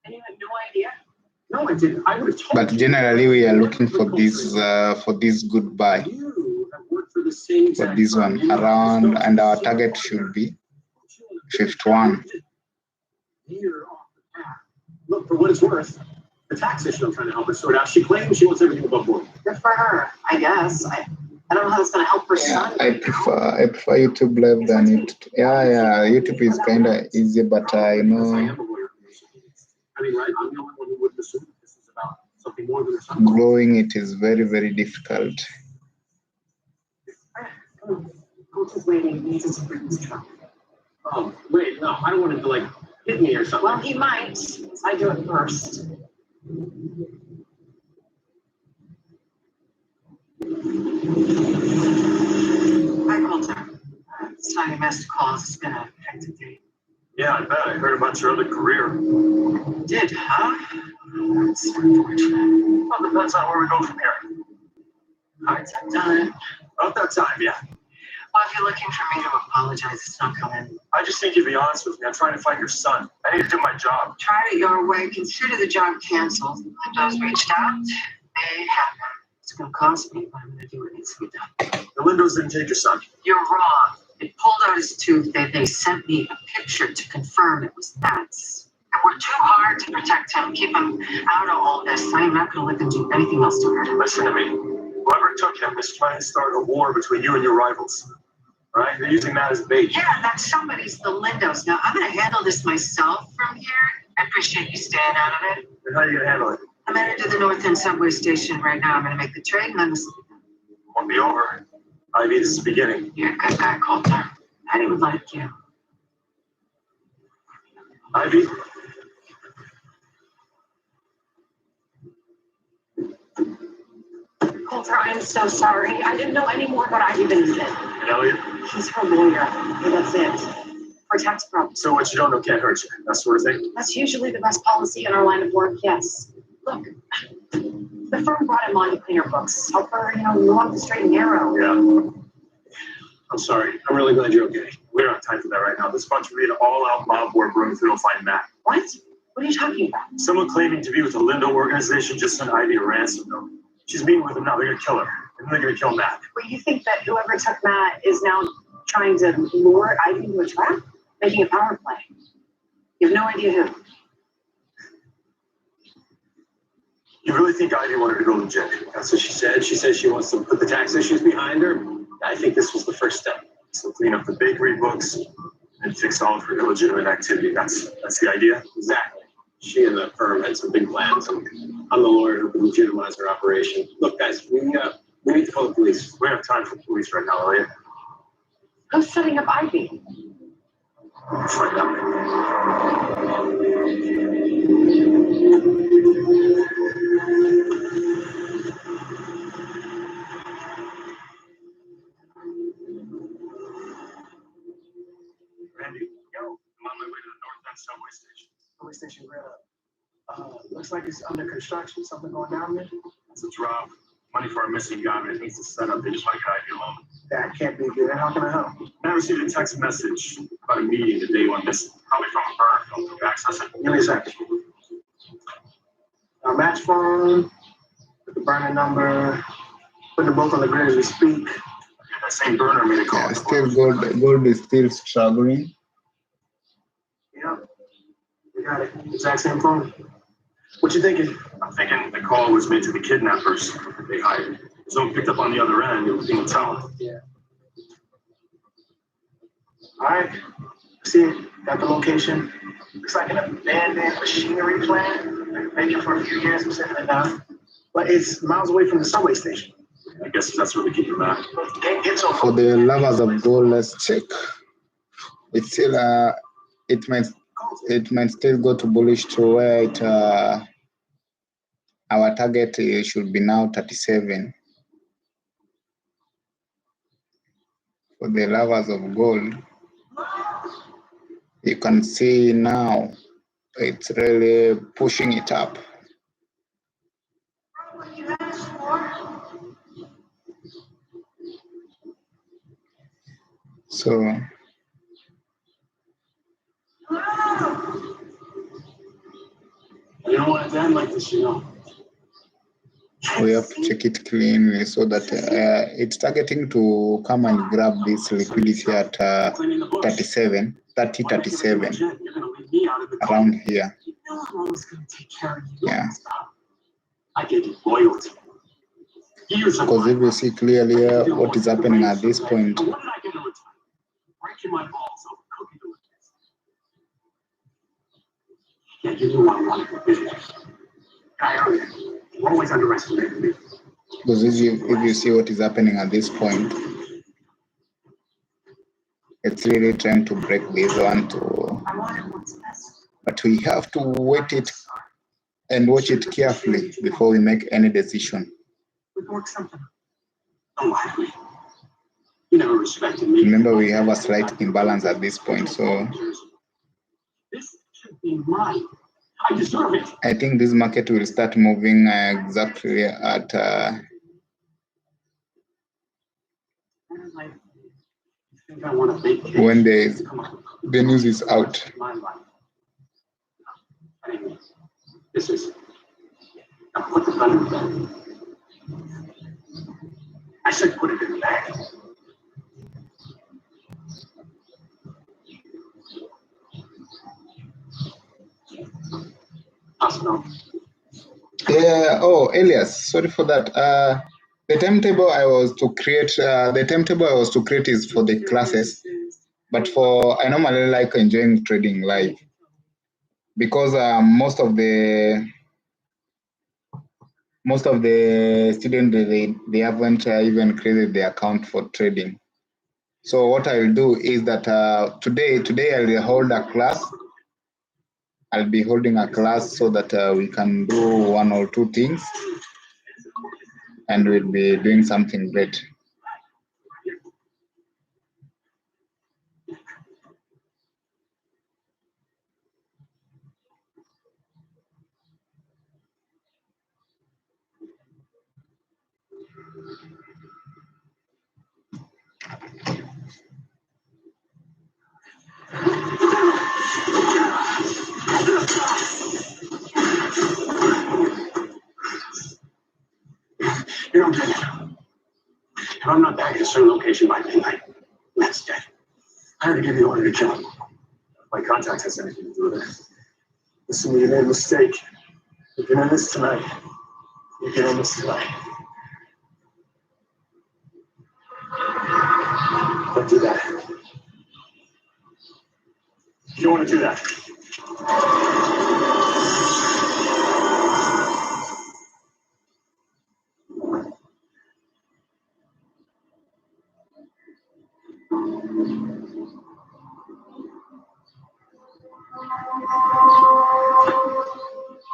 Speaker 5: And you had no idea?
Speaker 6: No, I didn't. I would have told
Speaker 1: But generally, we are looking for this good buy
Speaker 6: you have worked for the same
Speaker 1: for this one around, and our target should be 51.
Speaker 6: Year off the path. Look, for what it's worth, the tax issue I'm trying to help her sort out. She claims she wants everything above board.
Speaker 5: Good for her, I guess. I don't know how that's going to help her
Speaker 1: Yeah,
Speaker 5: son.
Speaker 1: I prefer YouTube Live than it. Yeah, YouTube is kind of easy, but
Speaker 6: I am a lawyer. I mean, right? I'm the only one who would assume this is about something more than a son.
Speaker 1: growing it is very, very difficult.
Speaker 5: Coulter's waiting. He needs to bring his truck.
Speaker 6: Oh, wait, no, I don't want him to, like, hit me or something.
Speaker 5: Well, he might. I do it first. Hi, Coulter. It's time you missed calls. It's been a hectic day.
Speaker 3: Yeah, I bet. I heard about your other career.
Speaker 5: Did, huh? That's unfortunate.
Speaker 3: Well, depends on where we go from here.
Speaker 5: Hard time.
Speaker 3: About that time, yeah.
Speaker 5: Well, if you're looking for me to apologize, it's not coming.
Speaker 3: I just think you'd be honest with me. I'm trying to find your son. I need to do my job.
Speaker 5: Try it your way. Consider the job canceled. Lindo's reached out. They haven't. It's going to cost me, but I'm going to do what needs to be done.
Speaker 3: The Lindos didn't take your son.
Speaker 5: You're wrong. It pulled out his tooth. They sent me a picture to confirm it was Matt's. And we're too hard to protect him, keep him out of all this. I'm not going to let them do anything else to hurt him.
Speaker 3: Listen to me. Whoever took him is trying to start a war between you and your rivals. Right? They're using that as bait.
Speaker 5: Yeah, that somebody's the Lindos. Now, I'm going to handle this myself from here. I appreciate you staying out of it.
Speaker 3: And how are you going to handle it?
Speaker 5: I'm headed to the North End subway station right now. I'm going to make the trade and then this
Speaker 3: Won't be over. Ivy, this is the beginning.
Speaker 5: You're a good guy, Coulter. Patty would like you.
Speaker 3: Ivy?
Speaker 5: Coulter, I'm so sorry. I didn't know any more about Ivy than you did.
Speaker 3: And Elliot?
Speaker 5: He's her lawyer. Okay, that's it. For tax problems.
Speaker 3: So what you don't know can't hurt you. That sort of thing?
Speaker 5: That's usually the best policy in our line of work, yes. Look, the firm brought him on to clean her books. Help her, move on the straight and narrow.
Speaker 3: Yeah. I'm sorry. I'm really glad you're okay. We don't have time for that right now. This bunch will be an all-out mob war room if we don't find Matt.
Speaker 5: What? What are you talking about?
Speaker 3: Someone claiming to be with the Lindo organization just sent Ivy a ransom note. She's meeting with them now. They're going to kill her. And then they're going to kill Matt.
Speaker 5: But you think that whoever took Matt is now trying to lure Ivy into a trap? Making a power play? You have no idea who.
Speaker 3: You really think Ivy wanted to go legit?
Speaker 6: That's what she said. She says she wants to put the tax issues behind her. I think this was the first step.
Speaker 3: So clean up the bakery books and fix all of her illegitimate activity. That's the idea?
Speaker 6: Exactly. She and the firm had some big plans, and I'm the lawyer who can legitimize her operation. Look, guys, we need to call the police.
Speaker 3: We don't have time for police right now, Elliot.
Speaker 5: Who's setting up Ivy?
Speaker 3: Let's find out. Randy, yo, I'm on my way to the North End subway station.
Speaker 7: Police station, looks like it's under construction. Something going down there.
Speaker 3: It's a drop. Money for our missing guy, but it needs to set up. They just want to get Ivy alone.
Speaker 7: That can't be good. How can I help?
Speaker 3: I received a text message about a meeting the day one missing. Probably from a burner phone. Can you access it?
Speaker 7: Give me a second. Match phone. Put the burner number. Put them both on the grid as we speak.
Speaker 3: That same burner made a call.
Speaker 1: Yeah, still gold is still struggling.
Speaker 7: Yep. We got it. Exact same phone. What you thinking?
Speaker 3: I'm thinking the call was made to the kidnappers they hired. Zone picked up on the other end, it was being town.
Speaker 7: Yeah. All right. See it. Got the location. Looks like an abandoned machinery plant. Been vacant for a few years. I'm sitting it down. But it's miles away from the subway station.
Speaker 3: I guess that's where we keep them at.
Speaker 1: For the lovers of gold, let's check. It's still it might still go to bullish to where it our target should be now 37. For the lovers of gold, you can see now it's really pushing it up. So
Speaker 3: You don't want it to end like this, you know.
Speaker 1: we have to check it cleanly so that it's targeting to come and grab this liquidity at 37, around here. Yeah.
Speaker 3: I get it, loyalty.
Speaker 1: Because if you see clearly what is happening at this point,
Speaker 3: What did I get in return? Breaking my balls over cookie delicious. Yeah, you knew I wanted for business. You always underestimated me.
Speaker 1: because if you see what is happening at this point, it's really trying to break this one to, but we have to wait it and watch it carefully before we make any decision.
Speaker 3: We can work something. Don't lie to me. You never respected me.
Speaker 1: Remember, we have a slight imbalance at this point, so
Speaker 3: This should be mine. I deserve it.
Speaker 1: I think this market will start moving exactly at
Speaker 3: I think I want a big cake.
Speaker 1: when the news is out.
Speaker 3: My life. Anyway, this is. Now put the gun in the bag. I said put it in the bag. Hospital.
Speaker 1: Yeah. Oh, Elias, sorry for that. The timetable I was to create is for the classes, but I normally like enjoying trading live because most of the students they haven't even created the account for trading. So what I'll do is that today I'll hold a class. I'll be holding a class so that we can do one or two things, and we'll be doing something great.
Speaker 3: You don't get it. If I'm not back at a certain location by midnight, that's dead. I had to give the order to kill him. My contact has anything to do with it. Listen, you made a mistake. You can end this tonight. You can end this tonight. Don't do that. You don't want to do that.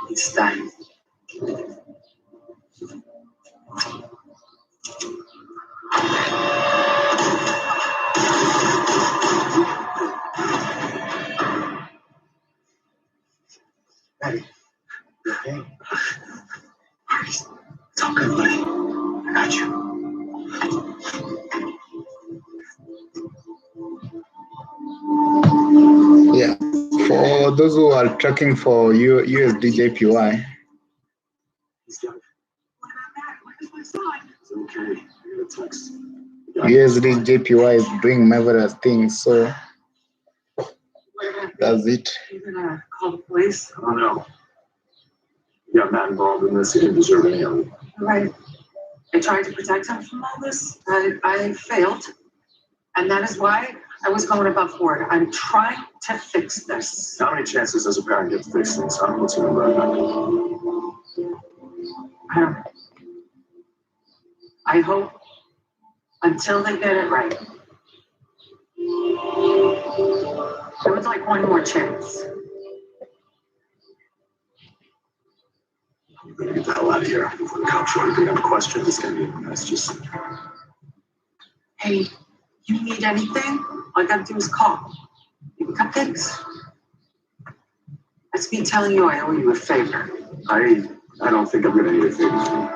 Speaker 3: It's time. Ready? Okay. It's all good, buddy. I got you.
Speaker 1: Yeah. For those who are tracking for USD JPY,
Speaker 3: He's got it. It's okay. I got a text.
Speaker 1: USD JPY is doing marvelous things. So that's it.
Speaker 2: You're gonna call the police?
Speaker 3: I don't know. You got Matt involved in this. You didn't deserve any of it.
Speaker 2: All right. I tried to protect him from all this. I failed. And that is why I was going above board. I'm trying to fix this.
Speaker 3: How many chances does a parent get to fix things? Huh? What's your number?
Speaker 2: I don't know. I hope until they get it right. I would like one more chance.
Speaker 3: I'm gonna get the hell out of here before the cops show anything up a question. It's gonna be a mess. Just
Speaker 2: Hey, you need anything? All I gotta do is call. Maybe cupcakes. That's me telling you I owe you a favor.
Speaker 3: I don't think I'm gonna need a favor from you.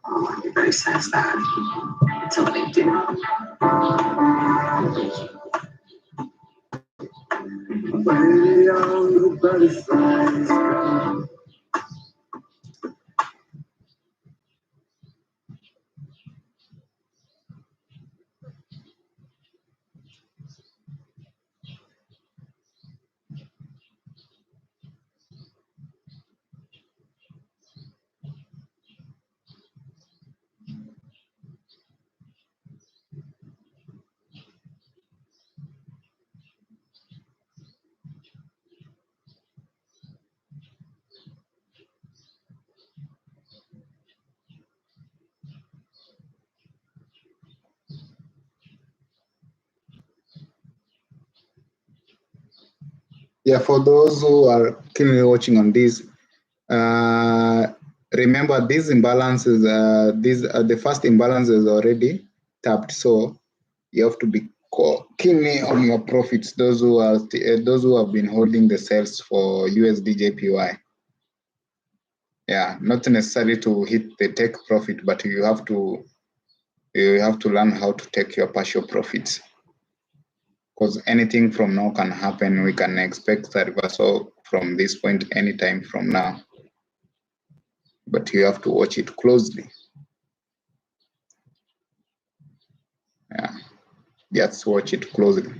Speaker 2: Oh, everybody says that until they do.
Speaker 3: Where all the butterflies go.
Speaker 1: Yeah, for those who are keenly watching on this, remember these imbalances, the first imbalance is already tapped, so you have to be keenly on your profits. Those who have been holding the sales for USD JPY. Yeah, not necessarily to hit the take profit, but you have to learn how to take your partial profits. Because anything from now can happen. We can expect a reversal from this point anytime from now. But you have to watch it closely. Yeah, just watch it closely.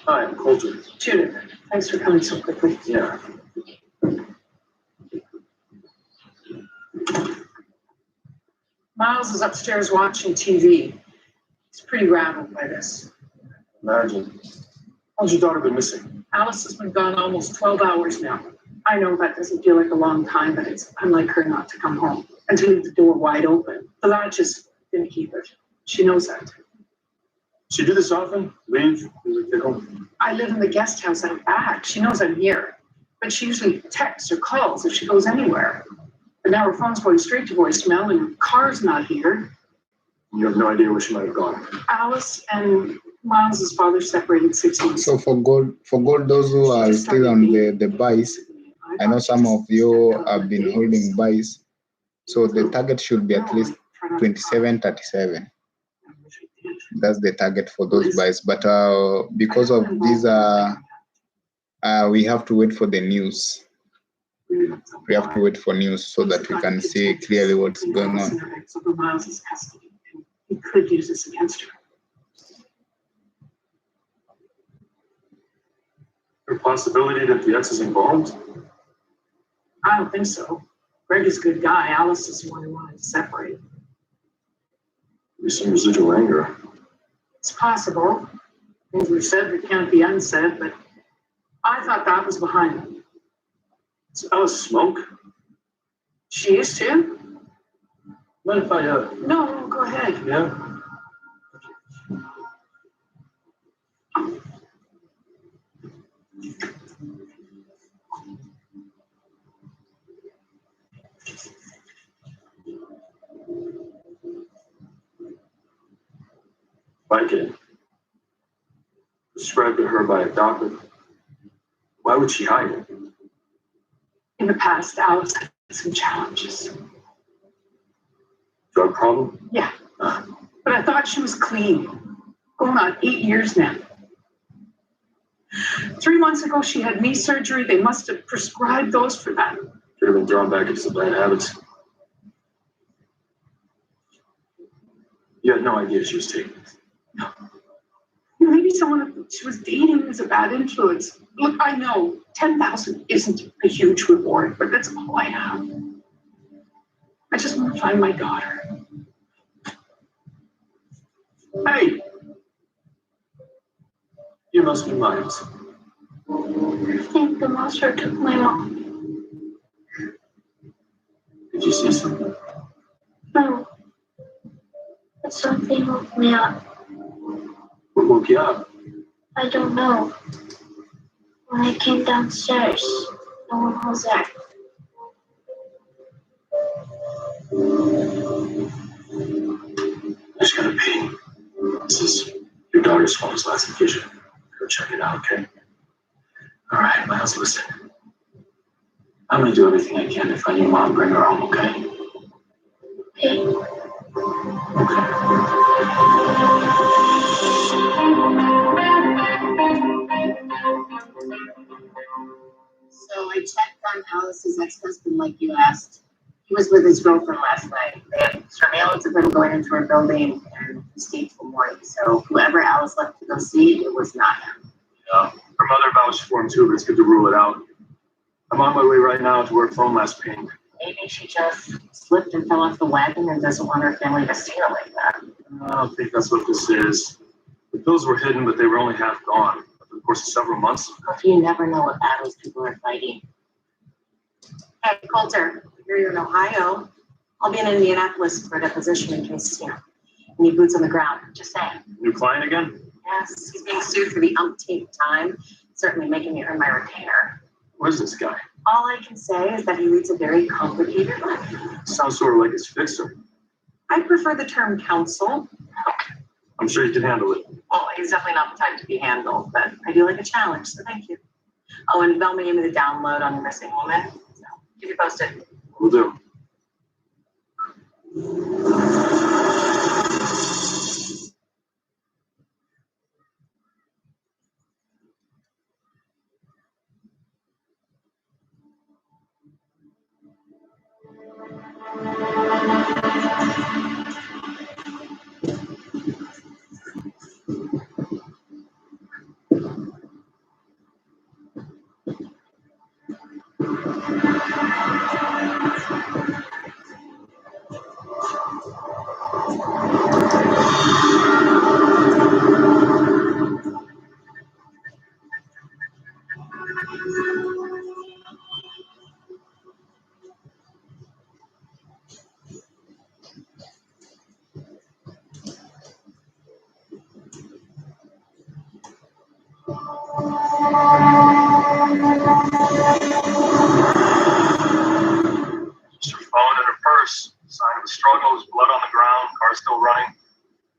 Speaker 3: Hi, I'm Coulter.
Speaker 2: Judith, thanks for coming so quickly.
Speaker 3: Yeah.
Speaker 2: Miles is upstairs watching TV. He's pretty rattled by this.
Speaker 3: Imagine. How's your daughter been missing?
Speaker 2: Alice has been gone almost 12 hours now. I know that doesn't feel like a long time, but it's unlike her not to come home and to leave the door wide open. The latch is gonna keep it. She knows that.
Speaker 3: She do this often? Leave? Take home?
Speaker 2: I live in the guest house out back. She knows I'm here. But she usually texts or calls if she goes anywhere. But now her phone's going straight to voicemail and her car's not here.
Speaker 3: You have no idea where she might have gone.
Speaker 2: Alice and Miles' father separated 6 months.
Speaker 1: So for gold, those who are still on the buys, I know some of you have been holding buys. So the target should be at least 27.37. That's the target for those buys. But because of these, we have to wait for the news. We have to wait for news so that we can see clearly what's going on.
Speaker 2: He could use this against her.
Speaker 3: Is there a possibility that the ex is involved?
Speaker 2: I don't think so. Greg is a good guy. Alice is the one who wanted to separate.
Speaker 3: There's some residual anger.
Speaker 2: It's possible. Things were said that can't be unsaid, but I thought that was behind them.
Speaker 3: Is Alice smoke?
Speaker 2: She used to.
Speaker 3: What if I,
Speaker 2: No, go ahead.
Speaker 3: yeah? Vicodin, prescribed to her by a doctor. Why would she hide it?
Speaker 2: In the past, Alice had some challenges.
Speaker 3: Drug problem?
Speaker 2: Yeah. But I thought she was clean. Going on 8 years now. 3 months ago, she had knee surgery. They must have prescribed those for that.
Speaker 3: Should have been thrown back into some bad habits. You had no idea she was taking it.
Speaker 2: No. Maybe someone she was dating was a bad influence. Look, I know 10,000 isn't a huge reward, but that's all I have. I just want to find my daughter.
Speaker 3: Hey! You must be Miles.
Speaker 9: I think the monster took my mom.
Speaker 3: Did you see something?
Speaker 9: No. But something woke me up.
Speaker 3: What woke you up?
Speaker 9: I don't know. When I came downstairs, no one was there.
Speaker 3: I just gotta pee. This is your daughter's phone's last vision. Go check it out, okay? All right, Miles, listen. I'm gonna do everything I can to find your mom, bring her home, okay?
Speaker 9: Okay.
Speaker 5: So I checked on Alice's ex-husband like you asked. He was with his girlfriend last night. They had surveillance of him going into her building and he stayed till morning. So whoever Alice left to go see, it was not him.
Speaker 3: Yeah, her mother vouched for him too, but it's good to rule it out. I'm on my way right now to where her phone last pinged.
Speaker 5: Maybe she just slipped and fell off the wagon and doesn't want her family to see her like that.
Speaker 3: I don't think that's what this is. The pills were hidden, but they were only half gone. Over the course of several months.
Speaker 5: You never know what battles people are fighting. Hey, Coulter, I hear you're in Ohio. I'll be in Indianapolis for a deposition in case, you need boots on the ground. Just saying.
Speaker 3: New client again?
Speaker 5: Yes, he's being sued for the umpteenth time, certainly making me earn my retainer.
Speaker 3: Where's this guy?
Speaker 5: All I can say is that he leads a very complicated life.
Speaker 3: Sounds sort of like his fixer.
Speaker 5: I prefer the term counsel.
Speaker 3: I'm sure you can handle it.
Speaker 5: Well, he's definitely not the type to be handled, but I do like a challenge, so thank you. Oh, and Velma gave me the download on the missing woman, so keep you posted.
Speaker 3: Will do. Just her phone and her purse. Sign of a struggle, there's blood on the ground, car still running.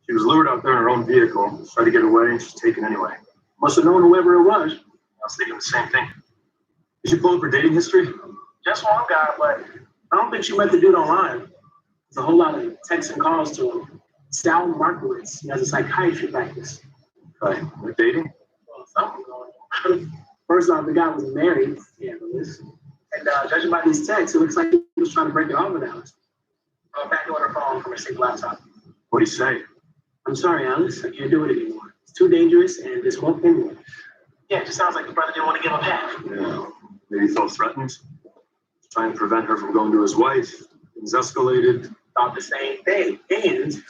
Speaker 3: She was lured out there in her own vehicle, tried to get away, and she's taken anyway. Must have known whoever it was. I was thinking the same thing. Did you pull up her dating history?
Speaker 6: Just one guy, but I don't think she met the dude online. There's a whole lot of texts and calls to him. Sal Markowitz, he has a psychiatry practice.
Speaker 3: Right. With dating?
Speaker 6: Well, something going on. First off, the guy was married, scandalous. And judging by these texts, it looks like he was trying to break it off with Alice. I'm back on her phone from her single laptop.
Speaker 3: What do you say?
Speaker 6: I'm sorry, Alice, I can't do it anymore. It's too dangerous and this won't end well. Yeah, it just sounds like the brother didn't want to give him half.
Speaker 3: Yeah. Maybe he felt threatened. Trying to prevent her from going to his wife. Things escalated.
Speaker 6: Thought the same thing. And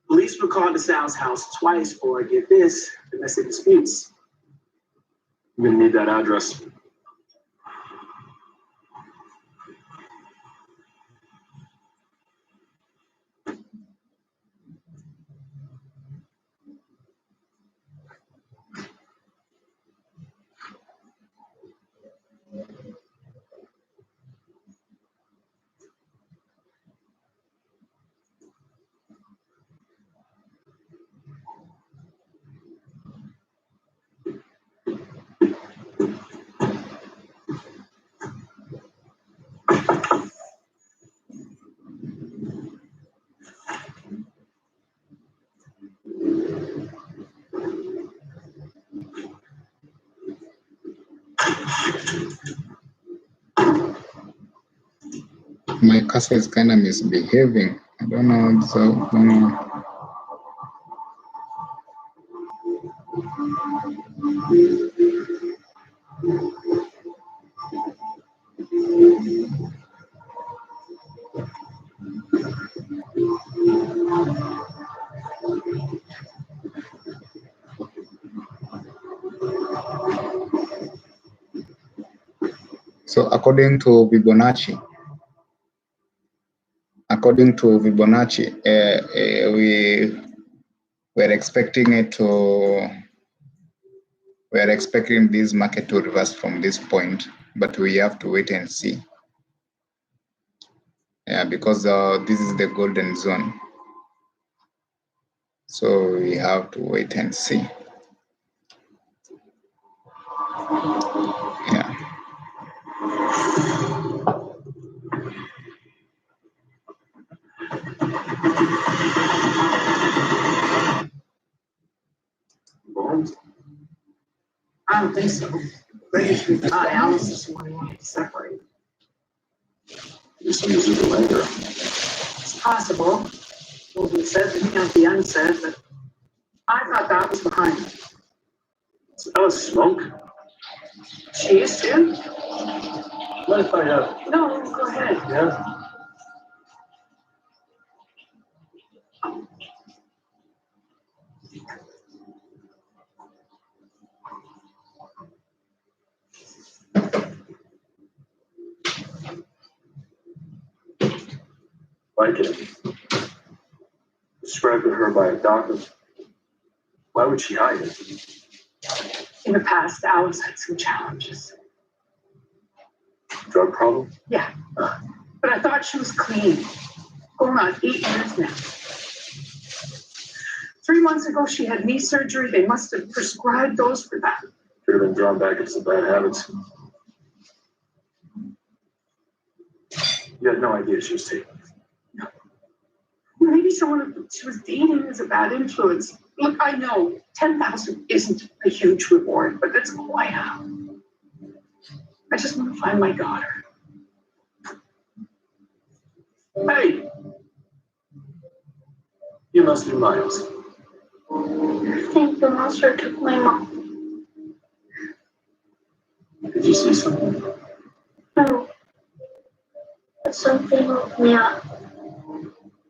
Speaker 6: police were called to Sal's house twice for, get this, domestic disputes.
Speaker 3: I'm gonna need that address.
Speaker 1: My cursor is kind of misbehaving. I don't know. So, I don't know. So according to Fibonacci, we're expecting it to. We're expecting this market to reverse from this point, but we have to wait and see. Yeah, because this is the golden zone. So we have to wait and see. Yeah.
Speaker 2: I don't think so. But if you thought Alice is the one who wanted to separate.
Speaker 3: This is a later.
Speaker 2: It's possible. Will be said, but can't be unsaid, but I thought that was behind it.
Speaker 3: Does Alice smoke?
Speaker 2: She used to.
Speaker 3: Mind if I
Speaker 2: No, go ahead.
Speaker 3: Yeah. Like it. Described to her by a doctor. Why would she hide it?
Speaker 2: In the past, Alice had some challenges.
Speaker 3: Drug problem?
Speaker 2: Yeah. But I thought she was clean. Going on 8 years now. 3 months ago, she had knee surgery. They must have prescribed those for that.
Speaker 3: Could have been drawn back into some bad habits. You had no idea she was taking it.
Speaker 2: No. Maybe someone she was dating is a bad influence. Look, I know 10,000 isn't a huge reward, but that's all I have. I just want to find my daughter.
Speaker 3: Hey! You must be Miles.
Speaker 9: I think the monster took my mom.
Speaker 3: Did you see something?
Speaker 9: No. But something woke me up.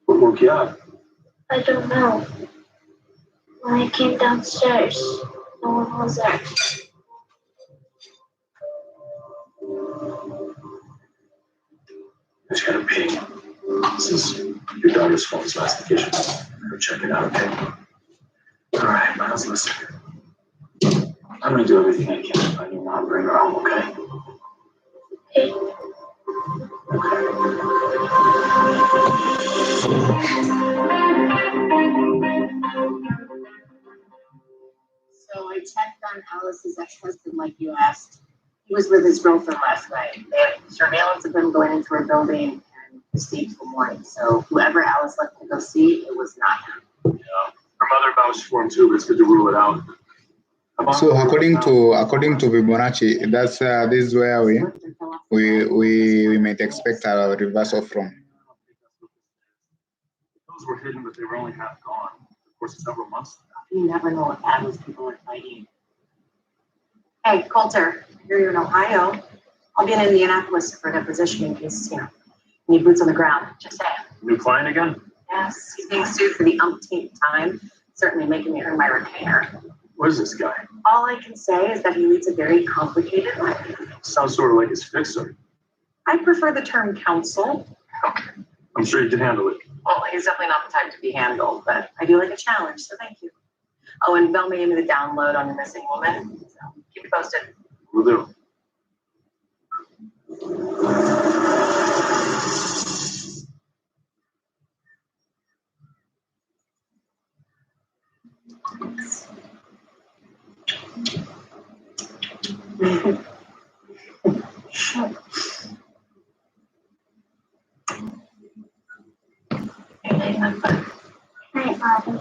Speaker 3: What woke you up?
Speaker 9: I don't know. When I came downstairs, no one was there.
Speaker 3: I just gotta pee. This is your daughter's phone's last location. Go check it out, okay? Alright, Miles, listen. I'm gonna do everything I can to find your mom, bring her home, okay?
Speaker 9: Okay.
Speaker 5: So I checked on Alice's ex-husband like you asked. He was with his girlfriend last night. They had surveillance of him going into her building and stayed till morning. So whoever Alice left to go see, it was not him.
Speaker 3: Yeah. Her mother vouched for him too, but it's good to rule it out.
Speaker 1: So according to Fibonacci, that's this is where we might expect a reversal from.
Speaker 3: Those were hidden, but they were only half gone. Of course, several months.
Speaker 5: You never know what battles people are fighting. Hey, Coulter, you're in Ohio. I'll be in Indianapolis for a deposition in case, need boots on the ground. Just saying.
Speaker 3: New client again?
Speaker 5: Yes, he's being sued for the umpteenth time, certainly making me earn my retainer.
Speaker 3: What is this guy?
Speaker 5: All I can say is that he leads a very complicated life.
Speaker 3: Sounds sort of like his fixer.
Speaker 5: I prefer the term counsel.
Speaker 3: Okay. I'm sure you can handle it.
Speaker 5: Well, he's definitely not the type to be handled, but I do like a challenge, so thank you. Oh, and Bill me into the download on the missing woman. So keep me posted.
Speaker 3: Will do.
Speaker 9: Night, Bobby.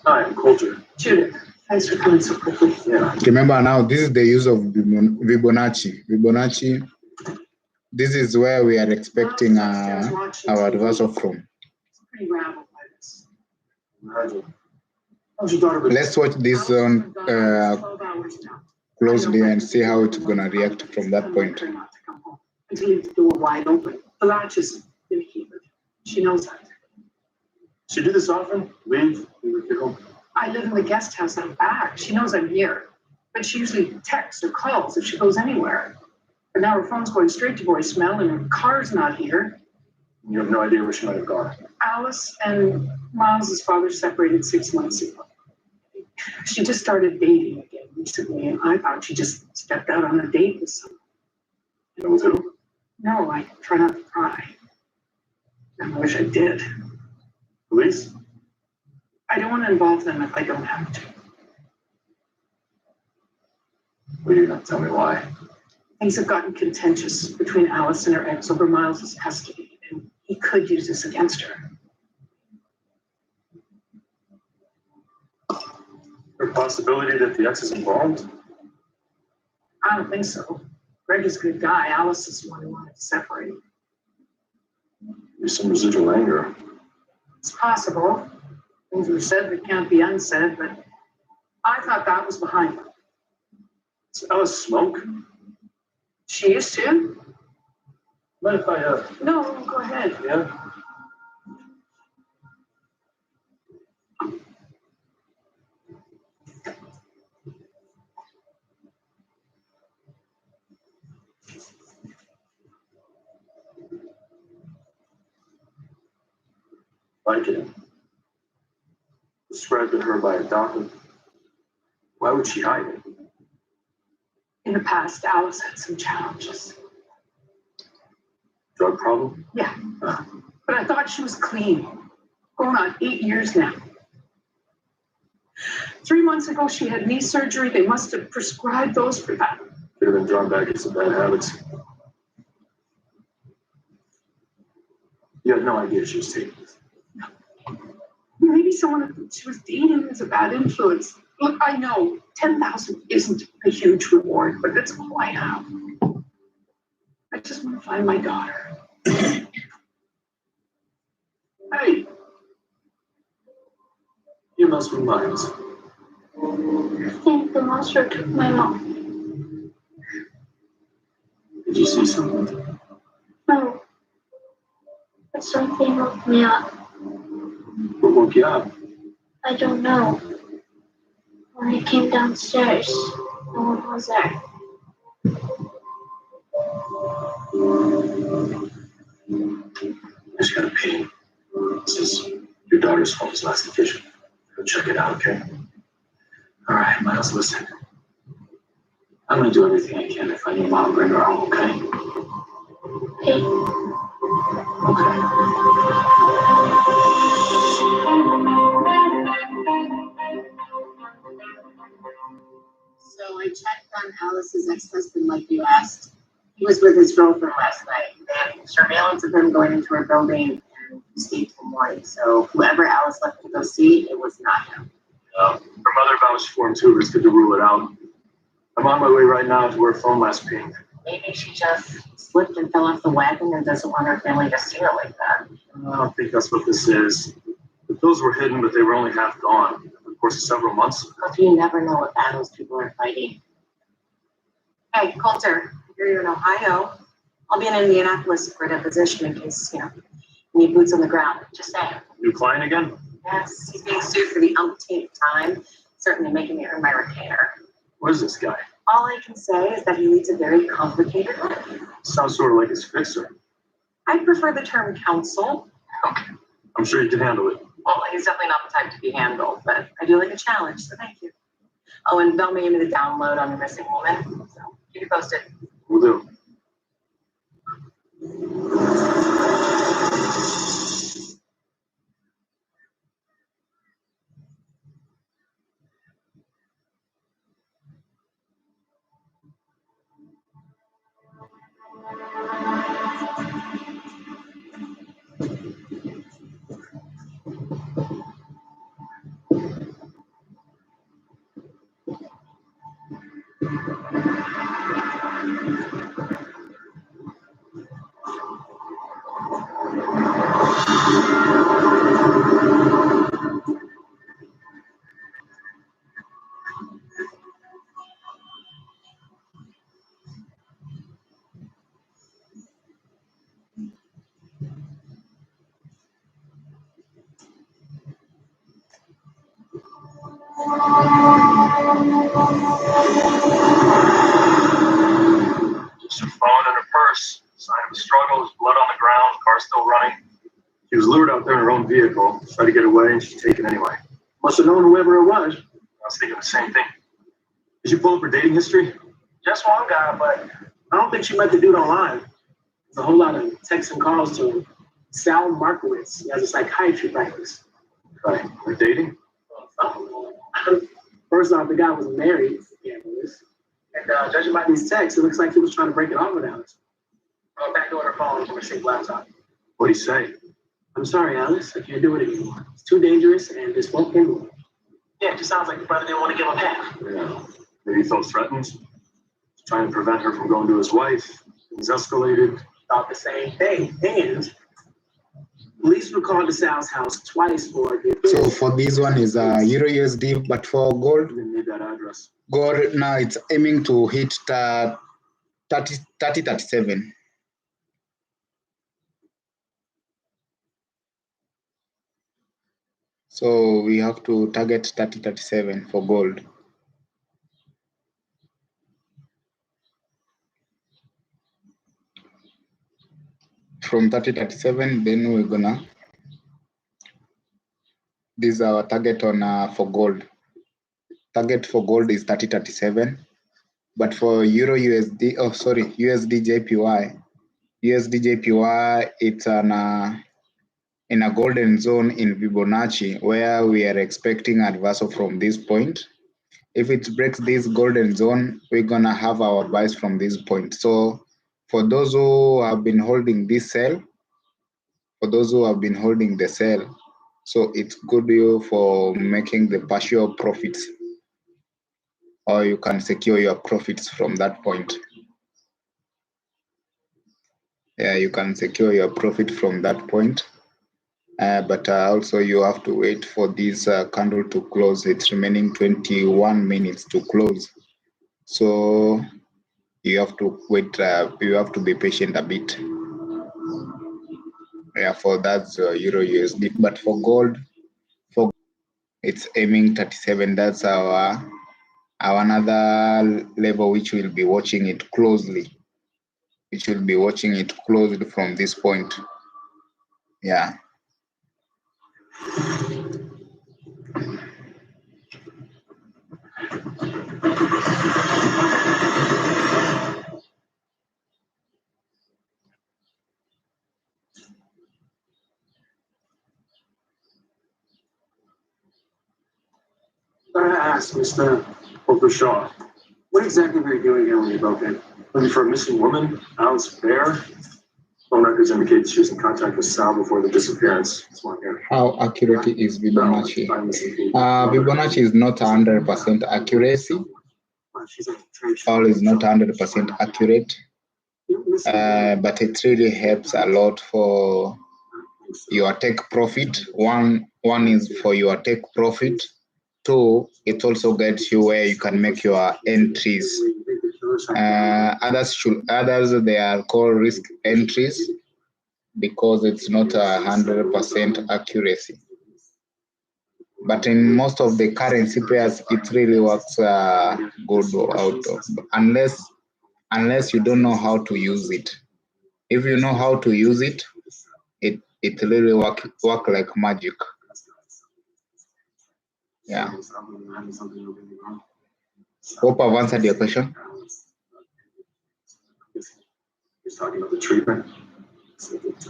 Speaker 3: Hi, I'm Coulter.
Speaker 2: Judith, thanks for coming so quickly.
Speaker 3: Yeah.
Speaker 1: Remember now, this is the use of Fibonacci. Fibonacci, this is where we are expecting our reversal from.
Speaker 2: It's pretty rattled by this.
Speaker 3: How's your daughter been?
Speaker 1: Let's watch this on
Speaker 2: 12 hours now.
Speaker 1: closely and see how it's going to react from that point.
Speaker 2: Tell her not to come home and to leave the door wide open. The latch is going to keep it. She knows that.
Speaker 3: She do this often? Leave your home?
Speaker 2: I live in the guest house out back. She knows I'm here. But she usually texts or calls if she goes anywhere. But now her phone's going straight to voicemail and her car's not here.
Speaker 3: You have no idea where she might have gone.
Speaker 2: Alice and Miles' father separated 6 months ago. She just started dating again recently, and I thought she just stepped out on a date with someone.
Speaker 3: You know who?
Speaker 2: No, I try not to cry. I wish I did.
Speaker 3: Police?
Speaker 2: I don't want to involve them if I don't have to.
Speaker 3: Well, you're not telling me why.
Speaker 2: Things have gotten contentious between Alice and her ex over Miles' custody, and he could use this against her.
Speaker 3: There a possibility that the ex is involved?
Speaker 2: I don't think so. Greg is a good guy. Alice is the one who wanted to separate.
Speaker 3: There's some residual anger.
Speaker 2: It's possible. Things were said that can't be unsaid, but I thought that was behind them.
Speaker 3: Does Alice smoke?
Speaker 2: She used to.
Speaker 3: Mind if I,
Speaker 2: No, go ahead.
Speaker 3: yeah? Like it. Described to her by a doctor. Why would she hide it?
Speaker 2: In the past, Alice had some challenges.
Speaker 3: Drug problem?
Speaker 2: Yeah. But I thought she was clean. Going on 8 years now. 3 months ago, she had knee surgery. They must have prescribed those for that.
Speaker 3: Could have been drawn back into some bad habits. You had no idea she was taking this.
Speaker 2: Maybe someone she was dating is a bad influence. Look, I know 10,000 isn't a huge reward, but that's all I have. I just want to find my daughter.
Speaker 3: Hey! You must be Miles.
Speaker 9: I think the monster took my mom.
Speaker 3: Did you see something?
Speaker 9: No. But something woke me up.
Speaker 3: What woke you up?
Speaker 9: I don't know. When I came downstairs, no one was there.
Speaker 3: I just got a ping. It says your daughter's phone is last efficient. Go check it out, okay? All right, Miles, listen. I'm gonna do everything I can to find your mom and bring her home, okay?
Speaker 9: Hey,
Speaker 5: So I checked on Alice's ex-husband like you asked. He was with his girlfriend last night. They had surveillance of him going into her building and he stayed till morning. So whoever Alice left to go see, it was not him.
Speaker 3: Her mother vouched for him too, but it's good to rule it out. I'm on my way right now to where phone last pinged.
Speaker 5: Maybe she just slipped and fell off the wagon and doesn't want her family to see her like that.
Speaker 3: I don't think that's what this is. The pills were hidden, but they were only half gone. Of course, several months.
Speaker 5: But you never know what battles people are fighting. Hey, Coulter, you're in Ohio. I'll be in Indianapolis for a deposition in case, you need boots on the ground. Just saying.
Speaker 3: New client again?
Speaker 5: Yes, he's being sued for the umpteenth time, certainly making me earn my retainer.
Speaker 3: What is this guy?
Speaker 5: All I can say is that he leads a very complicated life.
Speaker 3: Sounds sort of like his fixer.
Speaker 5: I prefer the term counsel.
Speaker 3: Okay. I'm sure you can handle it.
Speaker 5: Well, he's definitely not the type to be handled, but I do like a challenge, so thank you. Oh, and they'll make me the download on the missing woman, so keep you posted.
Speaker 3: Will do. Just her phone and her purse. Sign of a struggle. There's blood on the ground. Car still running. She was lured out there in her own vehicle. Tried to get away, and she's taken anyway.
Speaker 6: Must have known whoever it was.
Speaker 3: I was thinking the same thing. Did you pull up her dating history?
Speaker 6: Just one guy, but I don't think she met the dude online. There's a whole lot of texts and calls to him. Sal Markowitz. He has a psychiatry practice.
Speaker 3: Right. We're dating?
Speaker 6: First off, the guy was married. Yeah, and judging by these texts, it looks like he was trying to break it off with Alice. Back to her phone from her safe laptop.
Speaker 3: What'd he say?
Speaker 6: I'm sorry, Alice. I can't do it anymore. It's too dangerous, and this won't end well. Yeah, it just sounds like the brother didn't want to give him half.
Speaker 3: Yeah. Maybe he felt threatened. Trying to prevent her from going to his wife. Things escalated.
Speaker 6: Thought the same thing. And police were called to Sal's house twice for the
Speaker 1: So for this one is Euro USD, but for gold,
Speaker 3: Didn't need that address.
Speaker 1: gold now it's aiming to hit 30.37. So we have to target 30.37 for gold. From 30.37, then we're gonna. This is our target on for gold. Target for gold is 30.37, but for Euro USD, oh sorry, USD JPY, it's in a golden zone in Fibonacci where we are expecting a reversal from this point. If it breaks this golden zone, we're gonna have our buys from this point. So for those who have been holding this sell, so it's good for making the partial profits, or you can secure your profits from that point. Yeah, you can secure your profit from that point. But also you have to wait for this candle to close. It's remaining 21 minutes to close. So you have to wait, you have to be patient a bit. Yeah, for that's Euro USD. But for gold, it's aiming 37. That's our another level which we'll be watching it closely. Which will be watching it closely from this point. Yeah.
Speaker 3: I asked Mr. Shaw, what exactly were you doing here when you broke in? Looking for a missing woman, Alice Bear. Phone records indicate she was in contact with Sal before the disappearance.
Speaker 1: How accurate is Fibonacci? Fibonacci is not 100% accuracy. All is not 100% accurate, but it really helps a lot for your take profit. One is for your take profit. Two, it also gets you where you can make your entries. Others they are called risk entries because it's not 100% accuracy. But in most of the currency pairs, it really works good out of, unless you don't know how to use it. If you know how to use it, it really work like magic. Yeah. Hope I've answered your question.
Speaker 3: He's talking about the treatment. So that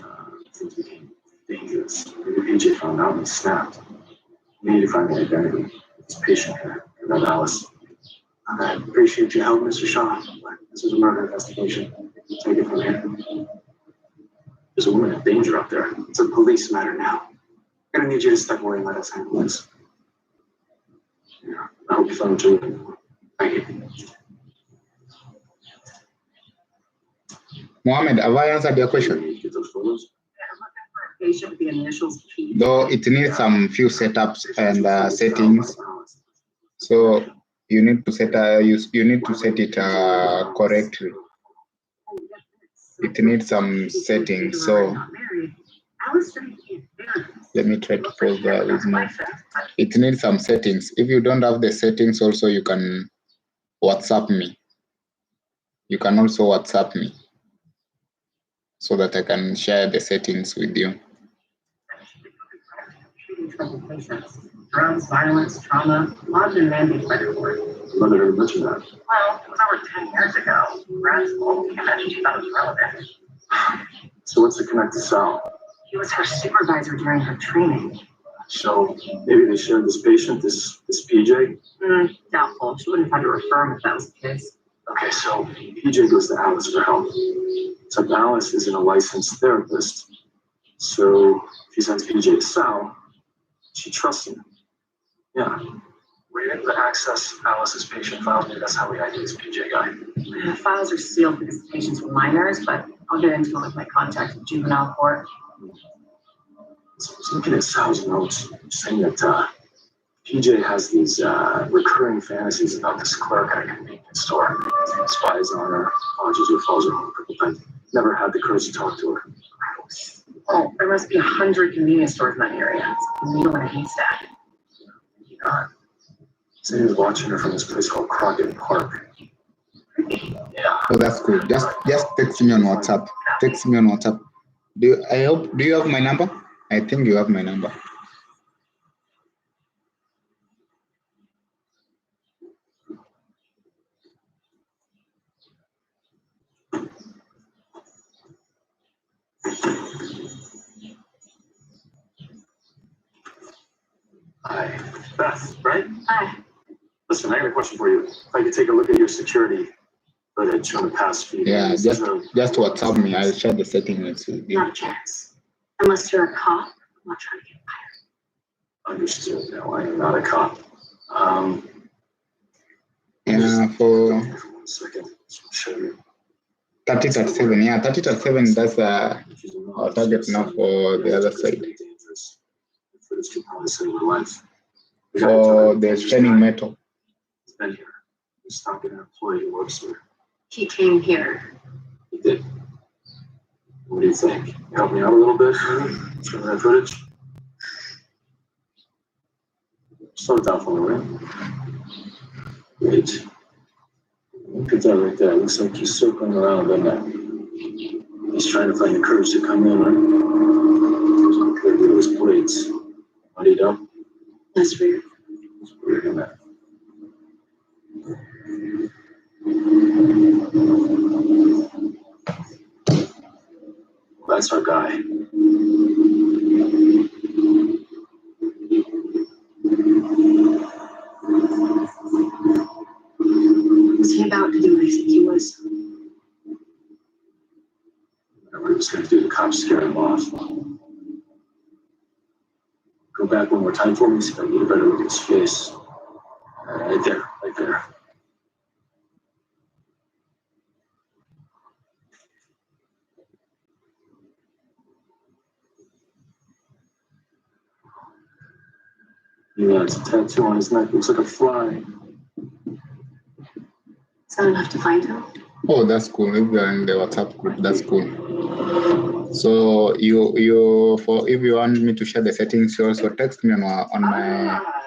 Speaker 3: things became dangerous. Maybe AJ found out and snapped. We need to find the identity of this patient here, and not Alice.
Speaker 6: I appreciate your help, Mr. Shaw. This is a murder investigation. Take it from here.
Speaker 3: There's a woman in danger out there.
Speaker 6: It's a police matter now. I'm gonna need you to step away and let us handle this.
Speaker 3: Yeah, I hope you found Julie.
Speaker 6: Thank you.
Speaker 1: Mohammed, have I answered your question?
Speaker 3: Get those photos.
Speaker 2: Patient, the initials P.
Speaker 1: Though it needs some few setups and settings, so you need to set it correctly. It needs some settings. So let me try to pause there with me. it needs some settings. If you don't have the settings, also you can WhatsApp me. You can also WhatsApp me so that I can share the settings with you.
Speaker 2: Drugs, violence, trauma, a lot of them mandated by the court.
Speaker 3: Mother never mentioned that.
Speaker 2: Well, it was over 10 years ago. Brad's old. You can imagine she thought it was relevant.
Speaker 3: So what's the connect to Sal?
Speaker 2: He was her supervisor during her training.
Speaker 3: So maybe they shared this patient, this PJ?
Speaker 2: Doubtful. She wouldn't have had to refer him if that was the case.
Speaker 3: Okay, so PJ goes to Alice for help. So Alice isn't a licensed therapist. So if he sends PJ to Sal, she trusts him. Yeah. We're able to access Alice's patient files. Maybe that's how we ID this PJ guy.
Speaker 2: The files are sealed because the patients were minors, but I'll get into it with my contact at juvenile court.
Speaker 3: So I was looking at Sal's notes saying that PJ has these recurring fantasies about this clerk at a convenience store. Spies on her, watches her, follows her home a couple times. Never had the courage to talk to her.
Speaker 2: Oh, there must be 100 convenience stores in that area. It's a needle in a haystack.
Speaker 3: God. So he was watching her from this place called Crockett Park. Yeah.
Speaker 1: Oh, that's good. Just text me on WhatsApp. Text me on WhatsApp. Do you have my number? I think you have my number.
Speaker 3: Hi, Beth, right?
Speaker 2: Hi.
Speaker 3: Listen, I got a question for you. If I could take a look at your security footage from the past few days.
Speaker 1: Just WhatsApp me. I'll share the settings with you.
Speaker 2: Not a chance. Unless you're a cop, I'm not trying to get fired.
Speaker 3: Understood. No, I am not a cop.
Speaker 1: For
Speaker 3: 1 second. Just show you.
Speaker 1: 3037, yeah, 3037, that's our target now for the other side. For the shining metal.
Speaker 3: He's been here. He's stalking an employee who works here.
Speaker 2: He came here.
Speaker 3: He did. What do you think? Help me out a little bit, maybe? Show me that footage. Slow it down for me, right? Wait. Look at that right there. Looks like he's circling around, doesn't it? He's trying to find the courage to come in, right? There's no clear view of his blades. Muddied up.
Speaker 2: That's weird.
Speaker 3: It's weird, isn't it? Well, that's our guy.
Speaker 2: Was he about to do what I think he was?
Speaker 3: Whatever he was going to do, the cops scared him off. Go back one more time for me so I can get a better look at his face. Right there, right there. Yeah, it's a tattoo on his neck. Looks like a fly.
Speaker 2: Is that enough to find him?
Speaker 1: Oh, that's cool. If you're in the WhatsApp group, that's cool. So if you want me to share the settings, you also text me on my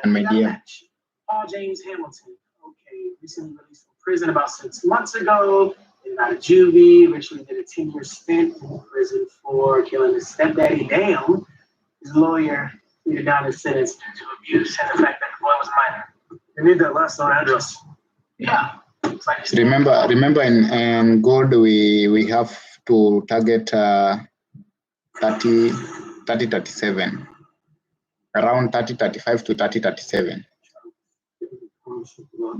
Speaker 1: DM.
Speaker 6: Paul James Hamilton. Okay, recently released from prison about 6 months ago. Then out of juvie, originally did a 10-year stint in prison for killing his stepdaddy. Damn. His lawyer tweeted down his sentence to abuse and the fact that the boy was minor. They need that last known address. Yeah. Like
Speaker 1: Remember in gold we have to target 3037, around 3035 to 3037.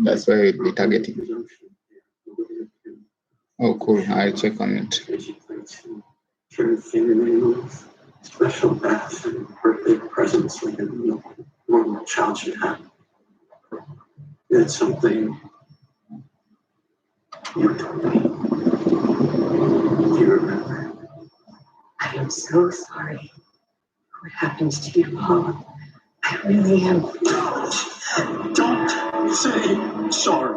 Speaker 1: That's why we'll be targeting. Oh, cool. I'll check on it.
Speaker 3: Special bath and birthday presents like a normal child should have. It's something you told me. Do you remember?
Speaker 2: I am so sorry. What happened to you, Paul? I really am.
Speaker 3: Don't say sorry.